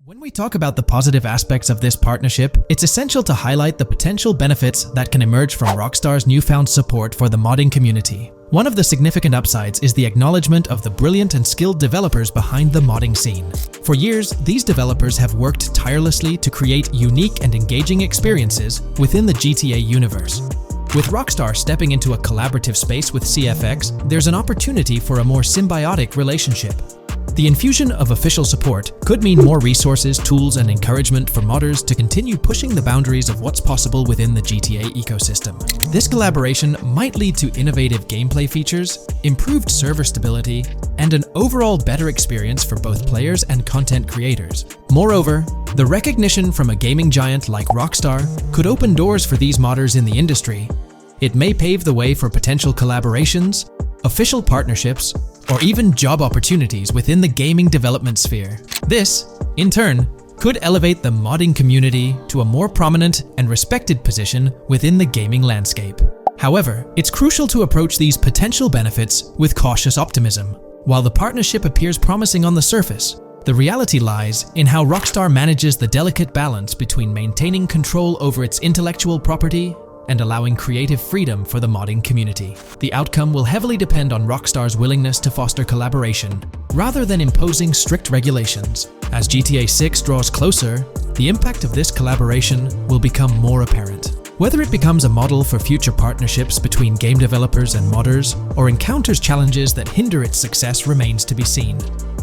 When we talk about the positive aspects of this partnership, it's essential to highlight the potential benefits that can emerge from Rockstar's newfound support for the modding community. One of the significant upsides is the acknowledgement of the brilliant and skilled developers behind the modding scene. For years, these developers have worked tirelessly to create unique and engaging experiences within the GTA universe. With Rockstar stepping into a collaborative space with CFX, there's an opportunity for a more symbiotic relationship. The infusion of official support could mean more resources, tools, and encouragement for modders to continue pushing the boundaries of what's possible within the GTA ecosystem. This collaboration might lead to innovative gameplay features, improved server stability, and an overall better experience for both players and content creators. Moreover, the recognition from a gaming giant like Rockstar could open doors for these modders in the industry. It may pave the way for potential collaborations, official partnerships, or even job opportunities within the gaming development sphere. This, in turn, could elevate the modding community to a more prominent and respected position within the gaming landscape. However, it's crucial to approach these potential benefits with cautious optimism. While the partnership appears promising on the surface, the reality lies in how Rockstar manages the delicate balance between maintaining control over its intellectual property and allowing creative freedom for the modding community. The outcome will heavily depend on Rockstar's willingness to foster collaboration, rather than imposing strict regulations. As GTA 6 draws closer, the impact of this collaboration will become more apparent. Whether it becomes a model for future partnerships between game developers and modders, or encounters challenges that hinder its success remains to be seen.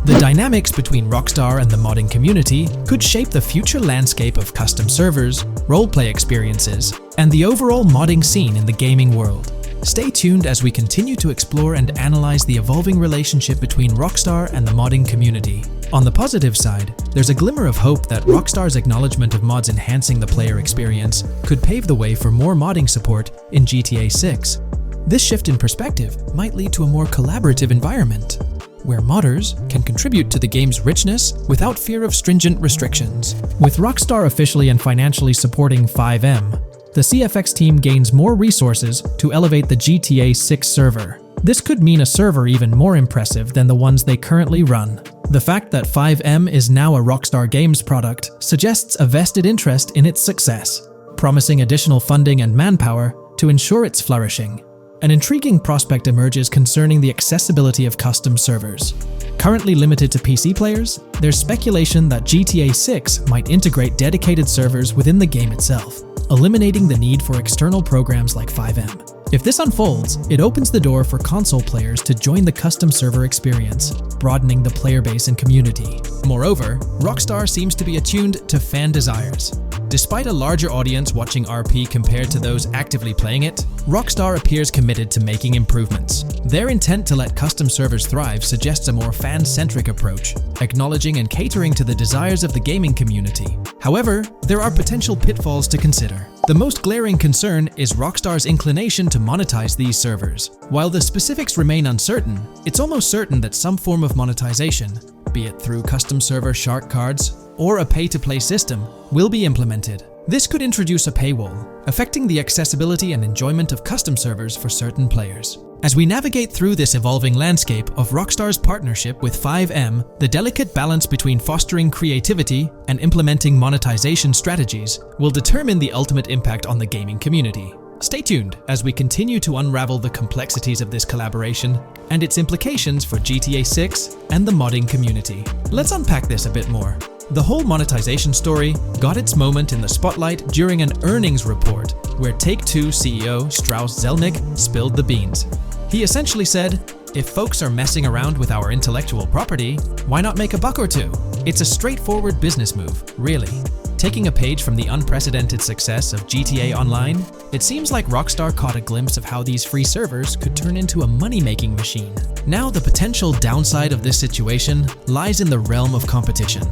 The dynamics between Rockstar and the modding community could shape the future landscape of custom servers, roleplay experiences, and the overall modding scene in the gaming world. Stay tuned as we continue to explore and analyze the evolving relationship between Rockstar and the modding community. On the positive side, there's a glimmer of hope that Rockstar's acknowledgement of mods enhancing the player experience could pave the way for more modding support in GTA 6. This shift in perspective might lead to a more collaborative environment, where modders can contribute to the game's richness without fear of stringent restrictions. With Rockstar officially and financially supporting FiveM, the CFX team gains more resources to elevate the GTA 6 server. This could mean a server even more impressive than the ones they currently run. The fact that FiveM is now a Rockstar Games product suggests a vested interest in its success, promising additional funding and manpower to ensure its flourishing. An intriguing prospect emerges concerning the accessibility of custom servers. Currently limited to PC players, there's speculation that GTA 6 might integrate dedicated servers within the game itself, eliminating the need for external programs like FiveM. If this unfolds, it opens the door for console players to join the custom server experience, broadening the player base and community. Moreover, Rockstar seems to be attuned to fan desires. Despite a larger audience watching RP compared to those actively playing it, Rockstar appears committed to making improvements. Their intent to let custom servers thrive suggests a more fan-centric approach, acknowledging and catering to the desires of the gaming community. However, there are potential pitfalls to consider. The most glaring concern is Rockstar's inclination to monetize these servers. While the specifics remain uncertain, it's almost certain that some form of monetization, be it through custom server shark cards or a pay-to-play system, will be implemented. This could introduce a paywall, affecting the accessibility and enjoyment of custom servers for certain players. As we navigate through this evolving landscape of Rockstar's partnership with FiveM, the delicate balance between fostering creativity and implementing monetization strategies will determine the ultimate impact on the gaming community. Stay tuned as we continue to unravel the complexities of this collaboration and its implications for GTA 6 and the modding community. Let's unpack this a bit more. The whole monetization story got its moment in the spotlight during an earnings report where Take-Two CEO Strauss Zelnick spilled the beans. He essentially said, "If folks are messing around with our intellectual property, why not make a buck or two?" It's a straightforward business move, really. Taking a page from the unprecedented success of GTA Online, it seems like Rockstar caught a glimpse of how these free servers could turn into a money-making machine. Now, the potential downside of this situation lies in the realm of competition.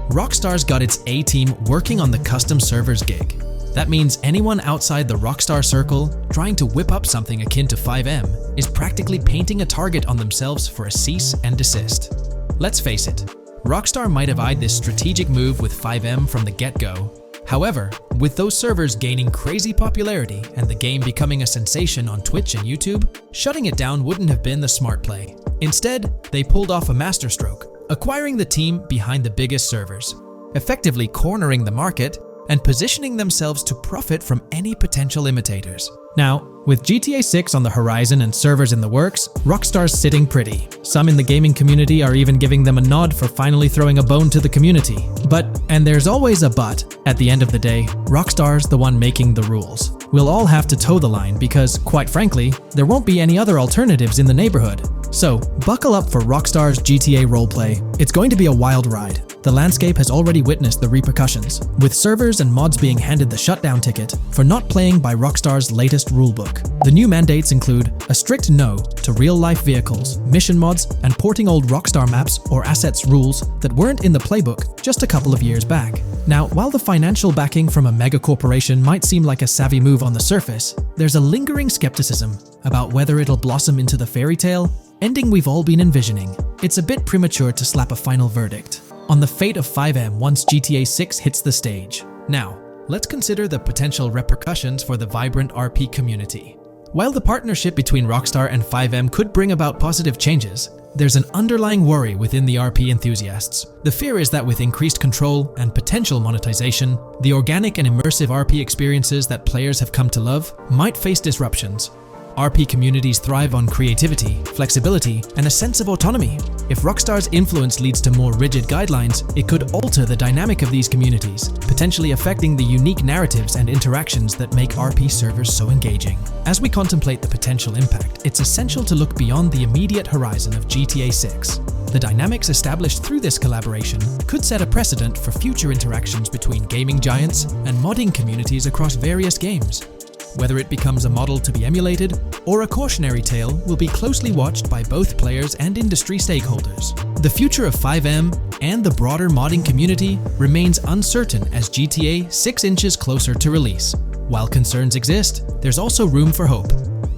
Rockstar's got its A-team working on the custom servers gig. That means anyone outside the Rockstar circle trying to whip up something akin to FiveM is practically painting a target on themselves for a cease and desist. Let's face it, Rockstar might have eyed this strategic move with FiveM from the get-go. However, with those servers gaining crazy popularity and the game becoming a sensation on Twitch and YouTube, shutting it down wouldn't have been the smart play. Instead, they pulled off a masterstroke, acquiring the team behind the biggest servers. effectively cornering the market and positioning themselves to profit from any potential imitators. Now, with GTA 6 on the horizon and servers in the works, Rockstar's sitting pretty. Some in the gaming community are even giving them a nod for finally throwing a bone to the community. But, and there's always a but, at the end of the day, Rockstar's the one making the rules. We'll all have to toe the line because, quite frankly, there won't be any other alternatives in the neighborhood. So, buckle up for Rockstar's GTA roleplay. It's going to be a wild ride. The landscape has already witnessed the repercussions, with servers and mods being handed the shutdown ticket for not playing by Rockstar's latest rulebook. The new mandates include a strict no to real-life vehicles, mission mods, and porting old Rockstar maps or assets rules that weren't in the playbook just a couple of years back. Now, while the financial backing from a mega corporation might seem like a savvy move on the surface, there's a lingering skepticism about whether it'll blossom into the fairy tale ending we've all been envisioning. It's a bit premature to slap a final verdict on the fate of FiveM once GTA 6 hits the stage. Now, let's consider the potential repercussions for the vibrant RP community. While the partnership between Rockstar and FiveM could bring about positive changes, there's an underlying worry within the RP enthusiasts. The fear is that with increased control and potential monetization, the organic and immersive RP experiences that players have come to love might face disruptions. RP communities thrive on creativity, flexibility, and a sense of autonomy. If Rockstar's influence leads to more rigid guidelines, it could alter the dynamic of these communities, potentially affecting the unique narratives and interactions that make RP servers so engaging. As we contemplate the potential impact, it's essential to look beyond the immediate horizon of GTA 6. The dynamics established through this collaboration could set a precedent for future interactions between gaming giants and modding communities across various games. Whether it becomes a model to be emulated or a cautionary tale will be closely watched by both players and industry stakeholders. The future of FiveM and the broader modding community remains uncertain as GTA 6 inches closer to release. While concerns exist, there's also room for hope.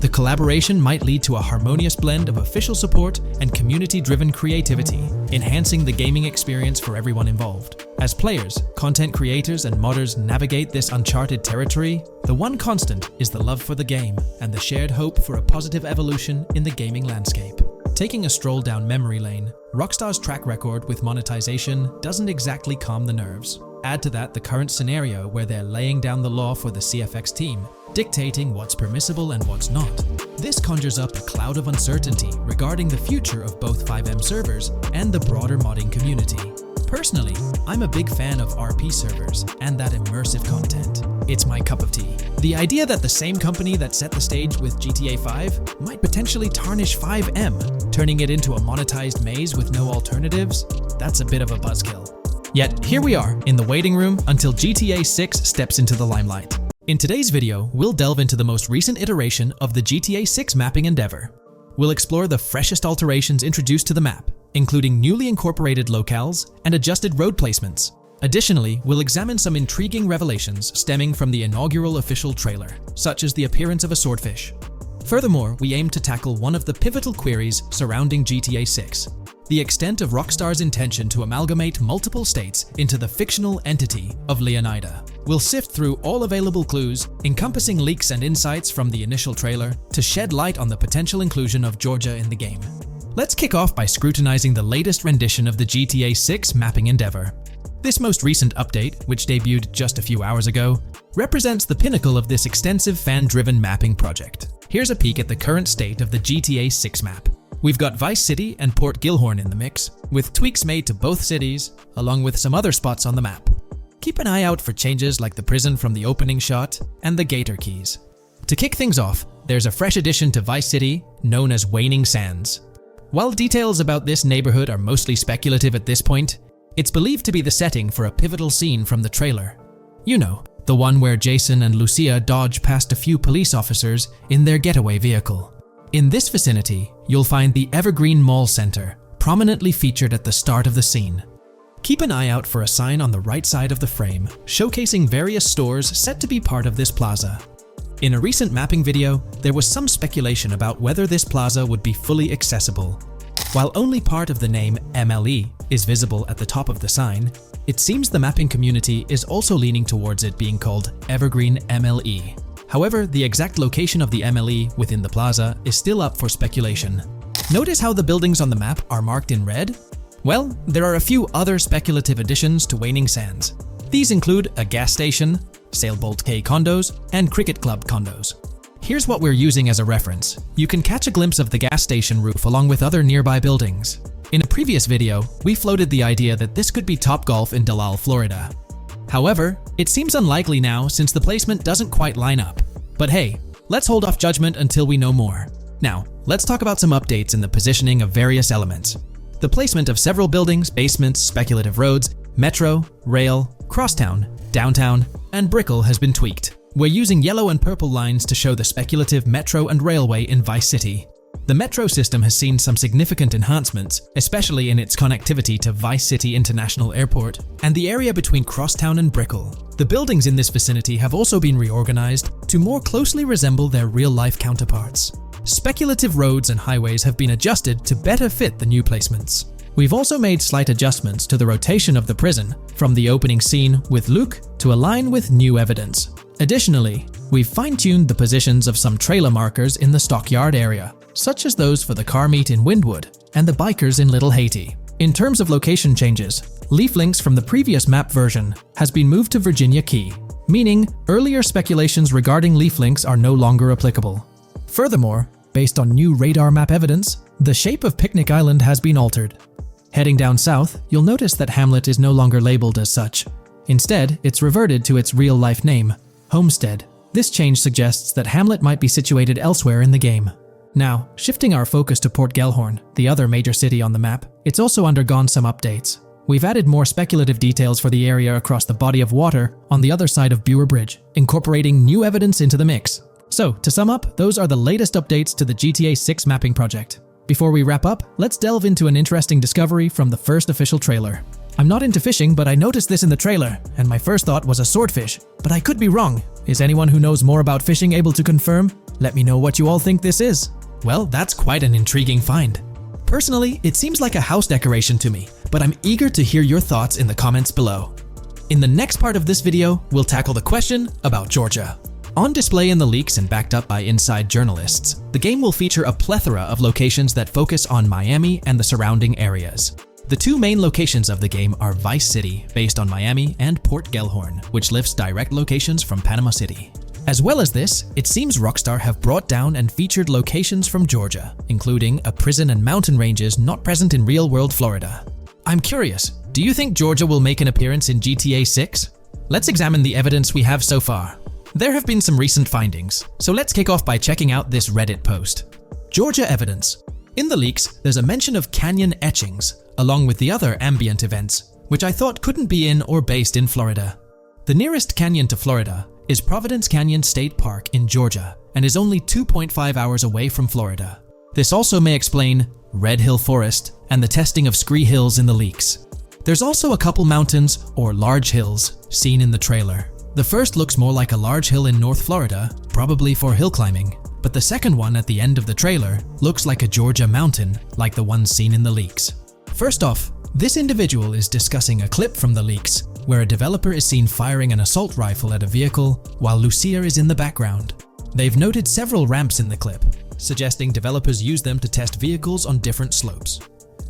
The collaboration might lead to a harmonious blend of official support and community-driven creativity, enhancing the gaming experience for everyone involved. As players, content creators, and modders navigate this uncharted territory, the one constant is the love for the game and the shared hope for a positive evolution in the gaming landscape. Taking a stroll down memory lane, Rockstar's track record with monetization doesn't exactly calm the nerves. Add to that the current scenario where they're laying down the law for the CFX team, dictating what's permissible and what's not. This conjures up a cloud of uncertainty regarding the future of both FiveM servers and the broader modding community. Personally, I'm a big fan of RP servers and that immersive content. It's my cup of tea. The idea that the same company that set the stage with GTA 5 might potentially tarnish FiveM, turning it into a monetized maze with no alternatives, that's a bit of a buzzkill. Yet, here we are, in the waiting room until GTA 6 steps into the limelight. In today's video, we'll delve into the most recent iteration of the GTA 6 mapping endeavor. We'll explore the freshest alterations introduced to the map, including newly incorporated locales and adjusted road placements. Additionally, we'll examine some intriguing revelations stemming from the inaugural official trailer, such as the appearance of a swordfish. Furthermore, we aim to tackle one of the pivotal queries surrounding GTA 6. The extent of Rockstar's intention to amalgamate multiple states into the fictional entity of Leonida. We'll sift through all available clues, encompassing leaks and insights from the initial trailer, to shed light on the potential inclusion of Georgia in the game. Let's kick off by scrutinizing the latest rendition of the GTA 6 mapping endeavor. This most recent update, which debuted just a few hours ago, represents the pinnacle of this extensive fan-driven mapping project. Here's a peek at the current state of the GTA 6 map. We've got Vice City and Port Gilhorn in the mix, with tweaks made to both cities, along with some other spots on the map. Keep an eye out for changes like the prison from the opening shot and the Gator Keys. To kick things off, there's a fresh addition to Vice City known as Waning Sands. While details about this neighborhood are mostly speculative at this point, it's believed to be the setting for a pivotal scene from the trailer. You know, the one where Jason and Lucia dodge past a few police officers in their getaway vehicle. In this vicinity, you'll find the Evergreen Mall Center, prominently featured at the start of the scene. Keep an eye out for a sign on the right side of the frame, showcasing various stores set to be part of this plaza. In a recent mapping video, there was some speculation about whether this plaza would be fully accessible. While only part of the name MLE is visible at the top of the sign, it seems the mapping community is also leaning towards it being called Evergreen MLE. However, the exact location of the MLE within the plaza is still up for speculation. Notice how the buildings on the map are marked in red? Well, there are a few other speculative additions to Waning Sands. These include a gas station, Sailbolt K condos, and Cricket Club condos. Here's what we're using as a reference. You can catch a glimpse of the gas station roof along with other nearby buildings. In a previous video, we floated the idea that this could be Topgolf in Dalal, Florida. However, it seems unlikely now since the placement doesn't quite line up. But hey, let's hold off judgment until we know more. Now, let's talk about some updates in the positioning of various elements. The placement of several buildings, basements, speculative roads, metro, rail, crosstown, downtown, and Brickell has been tweaked. We're using yellow and purple lines to show the speculative metro and railway in Vice City. The metro system has seen some significant enhancements, especially in its connectivity to Vice City International Airport and the area between Crosstown and Brickell. The buildings in this vicinity have also been reorganized to more closely resemble their real-life counterparts. Speculative roads and highways have been adjusted to better fit the new placements. We've also made slight adjustments to the rotation of the prison from the opening scene with Luke to align with new evidence. Additionally, we've fine-tuned the positions of some trailer markers in the stockyard area, such as those for the car meet in Windwood and the bikers in Little Haiti. In terms of location changes, leaf links from the previous map version has been moved to Virginia Key, meaning earlier speculations regarding leaf links are no longer applicable. Furthermore, based on new radar map evidence, the shape of Picnic Island has been altered. Heading down south, you'll notice that Hamlet is no longer labeled as such. Instead, it's reverted to its real-life name, Homestead. This change suggests that Hamlet might be situated elsewhere in the game. Now, shifting our focus to Port Gellhorn, the other major city on the map, it's also undergone some updates. We've added more speculative details for the area across the body of water on the other side of Buer Bridge, incorporating new evidence into the mix. So, to sum up, those are the latest updates to the GTA 6 mapping project. Before we wrap up, let's delve into an interesting discovery from the first official trailer. I'm not into fishing, but I noticed this in the trailer, and my first thought was a swordfish. But I could be wrong. Is anyone who knows more about fishing able to confirm? Let me know what you all think this is. Well, that's quite an intriguing find. Personally, it seems like a house decoration to me, but I'm eager to hear your thoughts in the comments below. In the next part of this video, we'll tackle the question about Georgia. On display in the leaks and backed up by inside journalists, the game will feature a plethora of locations that focus on Miami and the surrounding areas. The two main locations of the game are Vice City, based on Miami, and Port Gellhorn, which lifts direct locations from Panama City. As well as this, it seems Rockstar have brought down and featured locations from Georgia, including a prison and mountain ranges not present in real-world Florida. I'm curious, do you think Georgia will make an appearance in GTA 6? Let's examine the evidence we have so far. There have been some recent findings, so let's kick off by checking out this Reddit post. Georgia evidence. In the leaks, there's a mention of canyon etchings, along with the other ambient events, which I thought couldn't be in or based in Florida. The nearest canyon to Florida is Providence Canyon State Park in Georgia and is only 2.5 hours away from Florida. This also may explain Red Hill Forest and the testing of Scree Hills in the leaks. There's also a couple mountains or large hills seen in the trailer. The first looks more like a large hill in North Florida, probably for hill climbing, but the second one at the end of the trailer looks like a Georgia mountain, like the ones seen in the leaks. First off, this individual is discussing a clip from the leaks, where a developer is seen firing an assault rifle at a vehicle while Lucia is in the background. They've noted several ramps in the clip, suggesting developers use them to test vehicles on different slopes.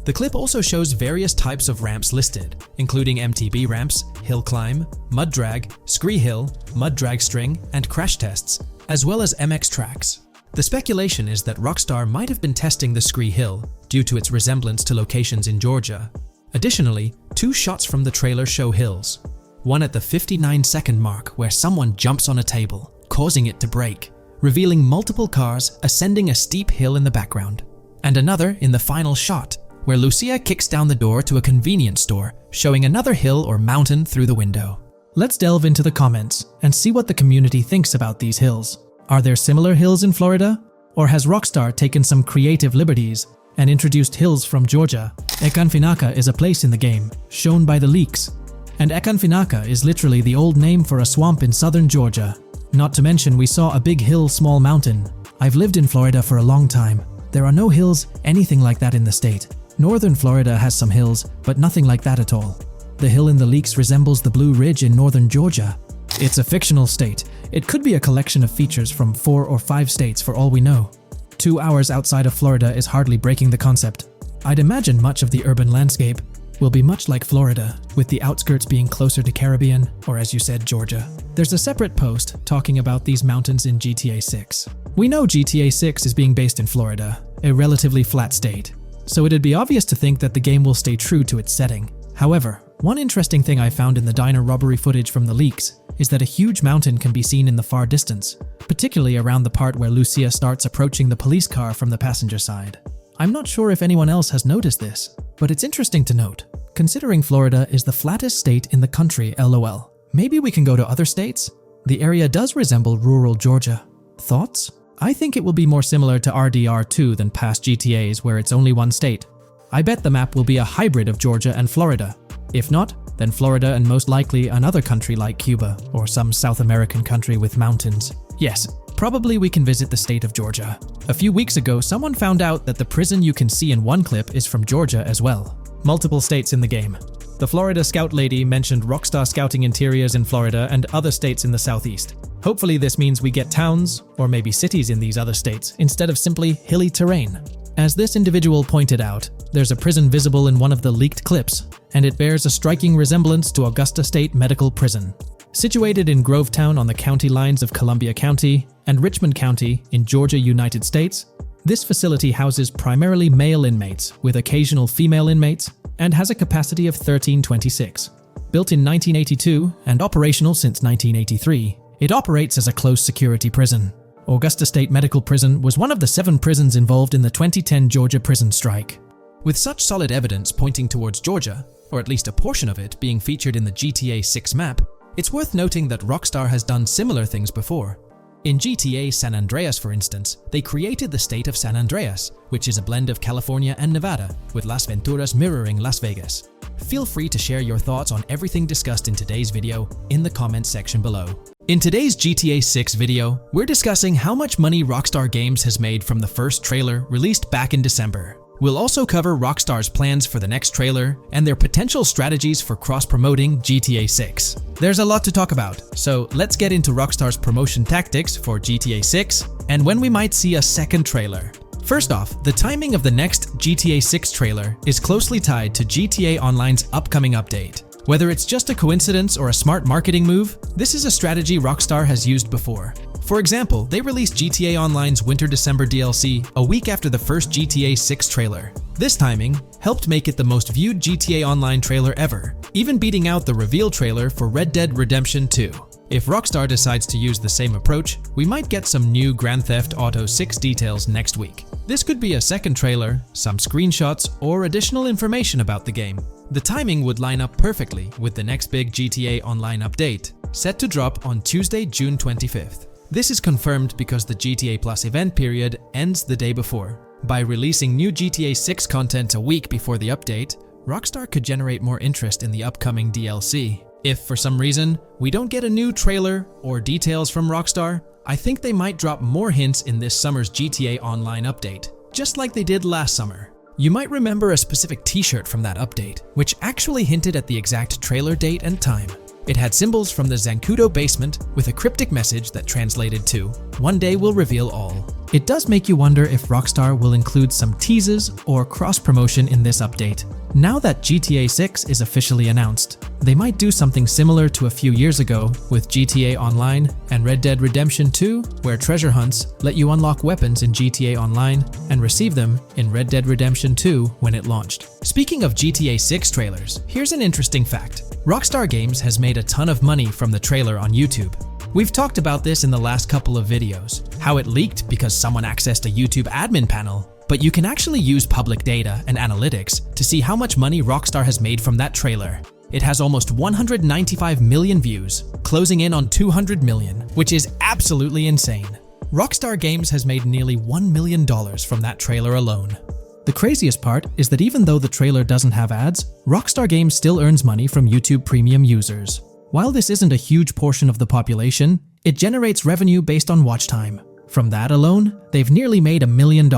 The clip also shows various types of ramps listed, including MTB ramps, hill climb, mud drag, scree hill, mud drag string, and crash tests, as well as MX tracks. The speculation is that Rockstar might have been testing the Scree Hill due to its resemblance to locations in Georgia. Additionally, two shots from the trailer show hills. One at the 59-second mark where someone jumps on a table, causing it to break, revealing multiple cars ascending a steep hill in the background. And another in the final shot, where Lucia kicks down the door to a convenience store, showing another hill or mountain through the window. Let's delve into the comments and see what the community thinks about these hills. Are there similar hills in Florida? Or has Rockstar taken some creative liberties and introduced hills from Georgia? Ekanfinaka is a place in the game, shown by the leaks. And Ekanfinaka is literally the old name for a swamp in southern Georgia. Not to mention we saw a big hill, small mountain. I've lived in Florida for a long time. There are no hills anything like that in the state. Northern Florida has some hills, but nothing like that at all. The hill in the leaks resembles the Blue Ridge in northern Georgia. It's a fictional state. It could be a collection of features from 4 or 5 states for all we know. 2 hours outside of Florida is hardly breaking the concept. I'd imagine much of the urban landscape will be much like Florida, with the outskirts being closer to Caribbean, or as you said, Georgia. There's a separate post talking about these mountains in GTA 6. We know GTA 6 is being based in Florida, a relatively flat state, so it'd be obvious to think that the game will stay true to its setting. However, one interesting thing I found in the diner robbery footage from the leaks is that a huge mountain can be seen in the far distance, particularly around the part where Lucia starts approaching the police car from the passenger side. I'm not sure if anyone else has noticed this, but it's interesting to note, considering Florida is the flattest state in the country, LOL. Maybe we can go to other states? The area does resemble rural Georgia. Thoughts? I think it will be more similar to RDR2 than past GTAs where it's only one state. I bet the map will be a hybrid of Georgia and Florida. If not, then Florida and most likely another country like Cuba or some South American country with mountains. Yes, probably we can visit the state of Georgia. A few weeks ago, someone found out that the prison you can see in one clip is from Georgia as well. Multiple states in the game. The Florida Scout lady mentioned Rockstar Scouting interiors in Florida and other states in the southeast. Hopefully this means we get towns, or maybe cities in these other states, instead of simply hilly terrain. As this individual pointed out, there's a prison visible in one of the leaked clips, and it bears a striking resemblance to Augusta State Medical Prison. Situated in Grovetown on the county lines of Columbia County and Richmond County in Georgia, United States, this facility houses primarily male inmates with occasional female inmates and has a capacity of 1326. Built in 1982 and operational since 1983, it operates as a close security prison. Augusta State Medical Prison was one of the 7 prisons involved in the 2010 Georgia prison strike. With such solid evidence pointing towards Georgia, or at least a portion of it being featured in the GTA 6 map, it's worth noting that Rockstar has done similar things before. In GTA San Andreas, for instance, they created the state of San Andreas, which is a blend of California and Nevada, with Las Venturas mirroring Las Vegas. Feel free to share your thoughts on everything discussed in today's video in the comments section below. In today's GTA 6 video, we're discussing how much money Rockstar Games has made from the first trailer released back in December. We'll also cover Rockstar's plans for the next trailer and their potential strategies for cross-promoting GTA 6. There's a lot to talk about, so let's get into Rockstar's promotion tactics for GTA 6 and when we might see a second trailer. First off, the timing of the next GTA 6 trailer is closely tied to GTA Online's upcoming update. Whether it's just a coincidence or a smart marketing move, this is a strategy Rockstar has used before. For example, they released GTA Online's Winter-December DLC a week after the first GTA 6 trailer. This timing helped make it the most viewed GTA Online trailer ever, even beating out the reveal trailer for Red Dead Redemption 2. If Rockstar decides to use the same approach, we might get some new Grand Theft Auto 6 details next week. This could be a second trailer, some screenshots, or additional information about the game. The timing would line up perfectly with the next big GTA Online update, set to drop on Tuesday, June 25th. This is confirmed because the GTA Plus event period ends the day before. By releasing new GTA 6 content a week before the update, Rockstar could generate more interest in the upcoming DLC. If for some reason we don't get a new trailer or details from Rockstar, I think they might drop more hints in this summer's GTA Online update, just like they did last summer. You might remember a specific t-shirt from that update, which actually hinted at the exact trailer date and time. It had symbols from the Zancudo basement with a cryptic message that translated to, "One day we'll reveal all." It does make you wonder if Rockstar will include some teases or cross-promotion in this update. Now that GTA 6 is officially announced, they might do something similar to a few years ago with GTA Online and Red Dead Redemption 2, where treasure hunts let you unlock weapons in GTA Online and receive them in Red Dead Redemption 2 when it launched. Speaking of GTA 6 trailers, here's an interesting fact. Rockstar Games has made a ton of money from the trailer on YouTube. We've talked about this in the last couple of videos, how it leaked because someone accessed a YouTube admin panel, but you can actually use public data and analytics to see how much money Rockstar has made from that trailer. It has almost 195 million views, closing in on 200 million, which is absolutely insane. Rockstar Games has made nearly $1 million from that trailer alone. The craziest part is that even though the trailer doesn't have ads, Rockstar Games still earns money from YouTube Premium users. While this isn't a huge portion of the population, it generates revenue based on watch time. From that alone, they've nearly made $1 million.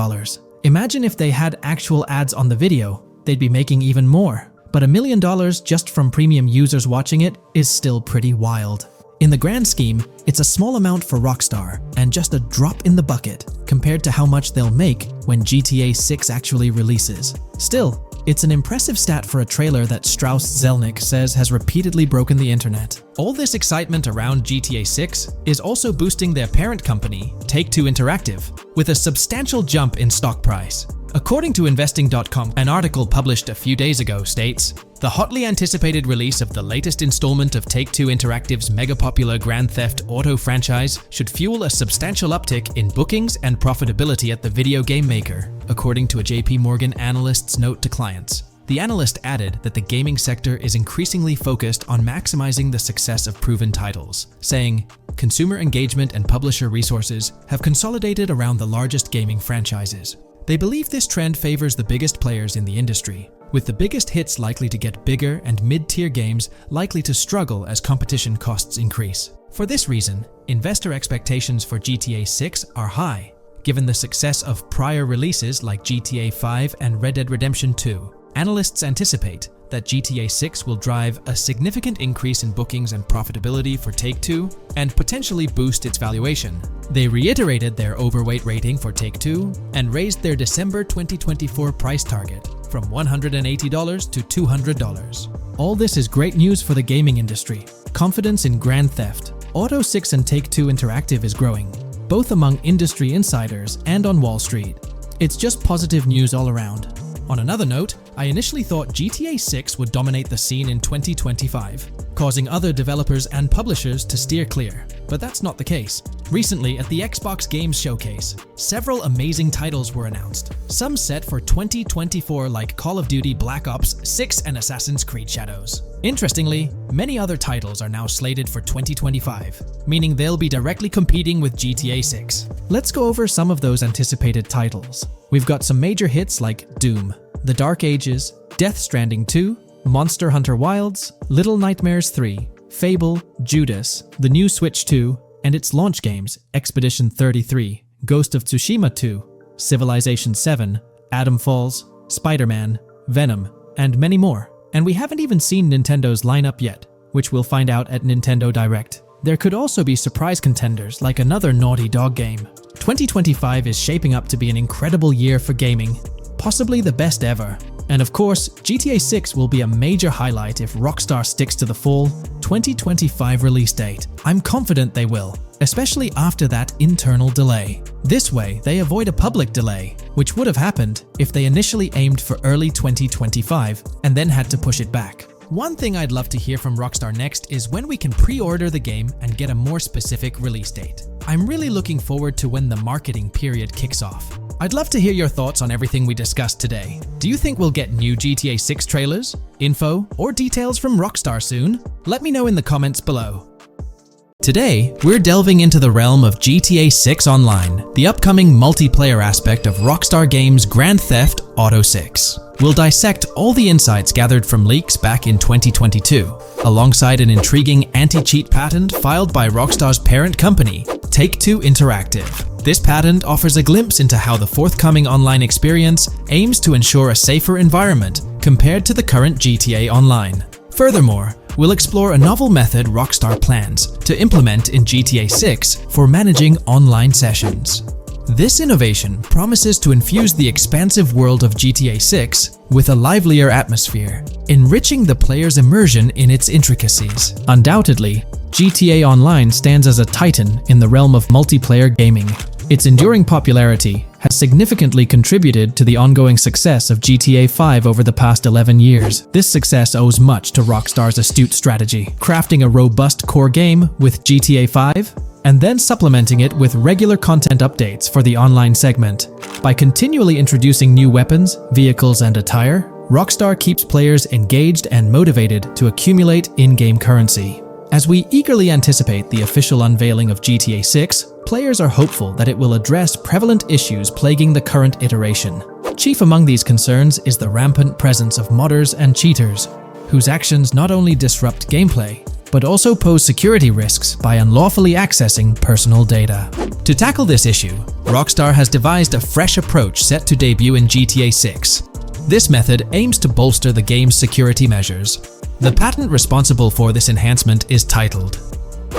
Imagine if they had actual ads on the video, they'd be making even more. But $1 million just from premium users watching it is still pretty wild. In the grand scheme, it's a small amount for Rockstar and just a drop in the bucket compared to how much they'll make when GTA 6 actually releases. Still, it's an impressive stat for a trailer that Strauss Zelnick says has repeatedly broken the internet. All this excitement around GTA 6 is also boosting their parent company, Take-Two Interactive, with a substantial jump in stock price. According to Investing.com, an article published a few days ago states, the hotly anticipated release of the latest installment of Take-Two Interactive's mega-popular Grand Theft Auto franchise should fuel a substantial uptick in bookings and profitability at the video game maker, according to a JP Morgan analyst's note to clients. The analyst added that the gaming sector is increasingly focused on maximizing the success of proven titles, saying, consumer engagement and publisher resources have consolidated around the largest gaming franchises. They believe this trend favors the biggest players in the industry, with the biggest hits likely to get bigger and mid-tier games likely to struggle as competition costs increase. For this reason, investor expectations for GTA 6 are high, given the success of prior releases like GTA 5 and Red Dead Redemption 2. Analysts anticipate that GTA 6 will drive a significant increase in bookings and profitability for Take-Two and potentially boost its valuation. They reiterated their overweight rating for Take-Two and raised their December 2024 price target from $180 to $200. All this is great news for the gaming industry. Confidence in Grand Theft Auto 6 and Take-Two Interactive is growing, both among industry insiders and on Wall Street. It's just positive news all around. On another note, I initially thought GTA 6 would dominate the scene in 2025, causing other developers and publishers to steer clear, but that's not the case. Recently, at the Xbox Games Showcase, several amazing titles were announced, some set for 2024 like Call of Duty Black Ops 6 and Assassin's Creed Shadows. Interestingly, many other titles are now slated for 2025, meaning they'll be directly competing with GTA 6. Let's go over some of those anticipated titles. We've got some major hits like Doom, The Dark Ages, Death Stranding 2, Monster Hunter Wilds, Little Nightmares 3, Fable, Judas, the new Switch 2, and its launch games, Expedition 33, Ghost of Tsushima 2, Civilization 7, Atom Falls, Spider-Man, Venom, and many more. And we haven't even seen Nintendo's lineup yet, which we'll find out at Nintendo Direct. There could also be surprise contenders like another Naughty Dog game. 2025 is shaping up to be an incredible year for gaming, possibly the best ever. And of course, GTA 6 will be a major highlight if Rockstar sticks to the fall 2025 release date. I'm confident they will, especially after that internal delay. This way, they avoid a public delay, which would have happened if they initially aimed for early 2025 and then had to push it back. One thing I'd love to hear from Rockstar next is when we can pre-order the game and get a more specific release date. I'm really looking forward to when the marketing period kicks off. I'd love to hear your thoughts on everything we discussed today. Do you think we'll get new GTA 6 trailers, info, or details from Rockstar soon? Let me know in the comments below. Today, we're delving into the realm of GTA 6 Online, the upcoming multiplayer aspect of Rockstar Games' Grand Theft Auto 6. We'll dissect all the insights gathered from leaks back in 2022, alongside an intriguing anti-cheat patent filed by Rockstar's parent company, Take-Two Interactive. This patent offers a glimpse into how the forthcoming online experience aims to ensure a safer environment compared to the current GTA Online. Furthermore, we'll explore a novel method Rockstar plans to implement in GTA 6 for managing online sessions. This innovation promises to infuse the expansive world of GTA 6 with a livelier atmosphere, enriching the player's immersion in its intricacies. Undoubtedly, GTA Online stands as a titan in the realm of multiplayer gaming. Its enduring popularity has significantly contributed to the ongoing success of GTA 5 over the past 11 years. This success owes much to Rockstar's astute strategy, crafting a robust core game with GTA 5 and then supplementing it with regular content updates for the online segment. By continually introducing new weapons, vehicles, and attire, Rockstar keeps players engaged and motivated to accumulate in-game currency. As we eagerly anticipate the official unveiling of GTA 6, players are hopeful that it will address prevalent issues plaguing the current iteration. Chief among these concerns is the rampant presence of modders and cheaters, whose actions not only disrupt gameplay, but also pose security risks by unlawfully accessing personal data. To tackle this issue, Rockstar has devised a fresh approach set to debut in GTA 6. This method aims to bolster the game's security measures. The patent responsible for this enhancement is titled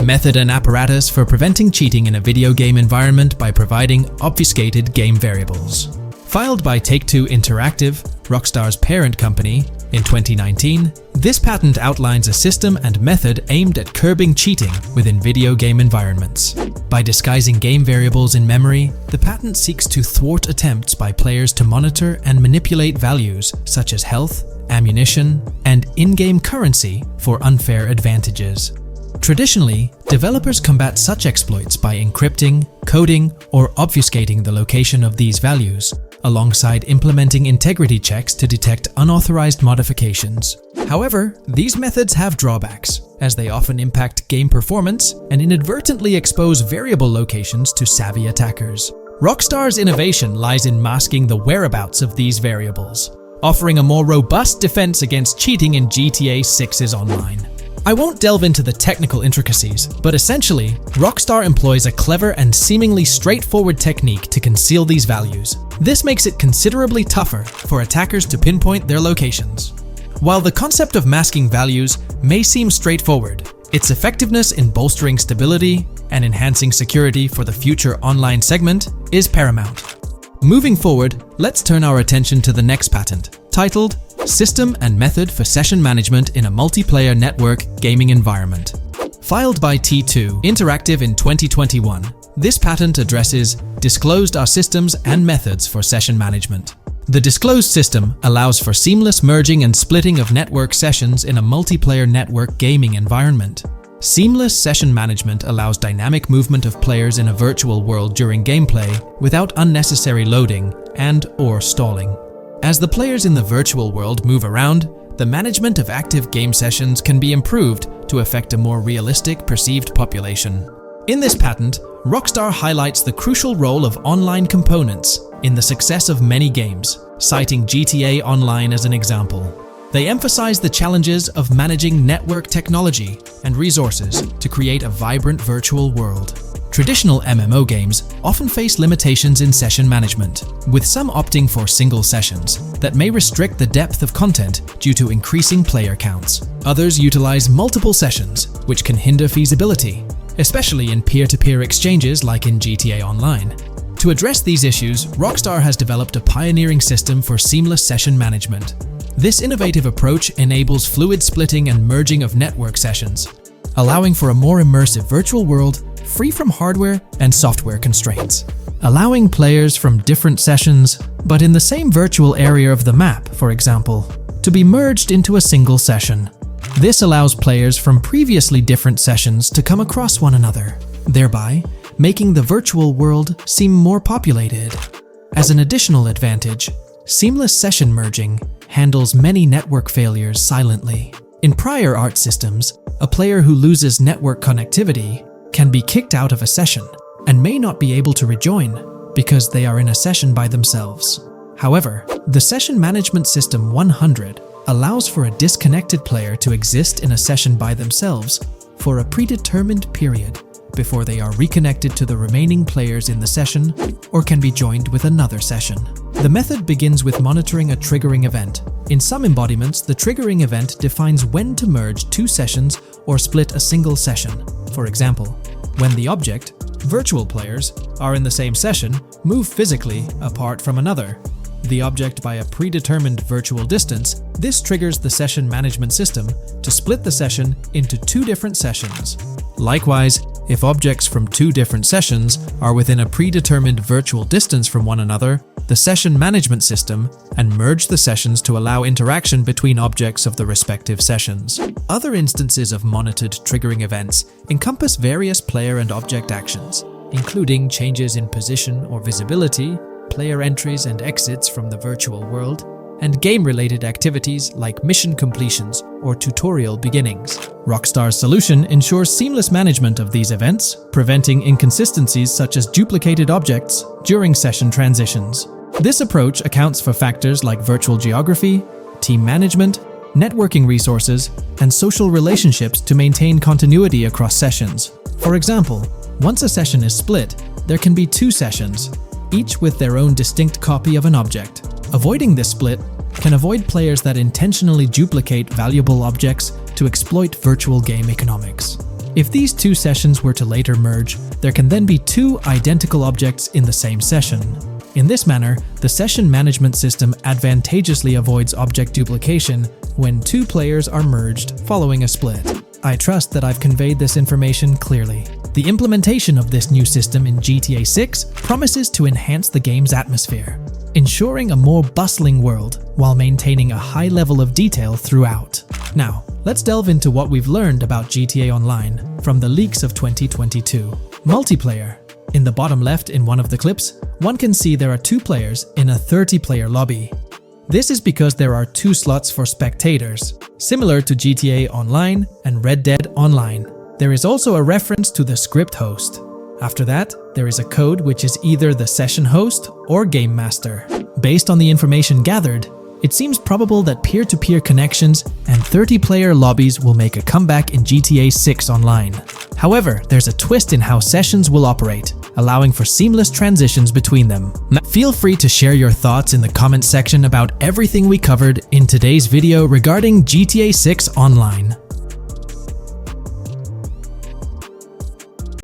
Method and apparatus for preventing cheating in a video game environment by providing obfuscated game variables. Filed by Take-Two Interactive, Rockstar's parent company, in 2019, this patent outlines a system and method aimed at curbing cheating within video game environments. By disguising game variables in memory, the patent seeks to thwart attempts by players to monitor and manipulate values such as health, ammunition, and in-game currency for unfair advantages. Traditionally, developers combat such exploits by encrypting, coding, or obfuscating the location of these values, alongside implementing integrity checks to detect unauthorized modifications. However, these methods have drawbacks, as they often impact game performance and inadvertently expose variable locations to savvy attackers. Rockstar's innovation lies in masking the whereabouts of these variables, offering a more robust defense against cheating in GTA 6's online. I won't delve into the technical intricacies, but essentially, Rockstar employs a clever and seemingly straightforward technique to conceal these values. This makes it considerably tougher for attackers to pinpoint their locations. While the concept of masking values may seem straightforward, its effectiveness in bolstering stability and enhancing security for the future online segment is paramount. Moving forward, let's turn our attention to the next patent, titled System and Method for Session Management in a Multiplayer Network Gaming Environment. Filed by T2 Interactive in 2021, this patent addresses disclosed are systems and methods for session management. The disclosed system allows for seamless merging and splitting of network sessions in a multiplayer network gaming environment. Seamless session management allows dynamic movement of players in a virtual world during gameplay without unnecessary loading and/or stalling. As the players in the virtual world move around, the management of active game sessions can be improved to affect a more realistic perceived population. In this patent, Rockstar highlights the crucial role of online components in the success of many games, citing GTA Online as an example. They emphasize the challenges of managing network technology and resources to create a vibrant virtual world. Traditional MMO games often face limitations in session management, with some opting for single sessions that may restrict the depth of content due to increasing player counts. Others utilize multiple sessions, which can hinder feasibility, especially in peer-to-peer exchanges like in GTA Online. To address these issues, Rockstar has developed a pioneering system for seamless session management. This innovative approach enables fluid splitting and merging of network sessions, allowing for a more immersive virtual world free from hardware and software constraints. Allowing players from different sessions, but in the same virtual area of the map, for example, to be merged into a single session. This allows players from previously different sessions to come across one another, thereby making the virtual world seem more populated. As an additional advantage, seamless session merging handles many network failures silently. In prior art systems, a player who loses network connectivity can be kicked out of a session and may not be able to rejoin because they are in a session by themselves. However, the Session Management System 100 allows for a disconnected player to exist in a session by themselves for a predetermined period before they are reconnected to the remaining players in the session or can be joined with another session. The method begins with monitoring a triggering event. In some embodiments, the triggering event defines when to merge two sessions or split a single session. For example, when the object, virtual players, are in the same session, move physically apart from another, the object by a predetermined virtual distance, this triggers the session management system to split the session into two different sessions. Likewise, if objects from two different sessions are within a predetermined virtual distance from one another, the session management system and merge the sessions to allow interaction between objects of the respective sessions. Other instances of monitored triggering events encompass various player and object actions, including changes in position or visibility, player entries and exits from the virtual world, and game-related activities like mission completions or tutorial beginnings. Rockstar's solution ensures seamless management of these events, preventing inconsistencies such as duplicated objects during session transitions. This approach accounts for factors like virtual geography, team management, networking resources, and social relationships to maintain continuity across sessions. For example, once a session is split, there can be two sessions, each with their own distinct copy of an object. Avoiding this split can avoid players that intentionally duplicate valuable objects to exploit virtual game economics. If these two sessions were to later merge, there can then be two identical objects in the same session. In this manner, the session management system advantageously avoids object duplication when two players are merged following a split. I trust that I've conveyed this information clearly. The implementation of this new system in GTA 6 promises to enhance the game's atmosphere, ensuring a more bustling world while maintaining a high level of detail throughout. Now, let's delve into what we've learned about GTA Online from the leaks of 2022. Multiplayer. In the bottom left in one of the clips, one can see there are two players in a 30-player lobby. This is because there are two slots for spectators, similar to GTA Online and Red Dead Online. There is also a reference to the script host. After that, there is a code which is either the session host or game master. Based on the information gathered, it seems probable that peer-to-peer connections and 30-player lobbies will make a comeback in GTA 6 Online. However, there's a twist in how sessions will operate, allowing for seamless transitions between them. Now, feel free to share your thoughts in the comments section about everything we covered in today's video regarding GTA 6 Online.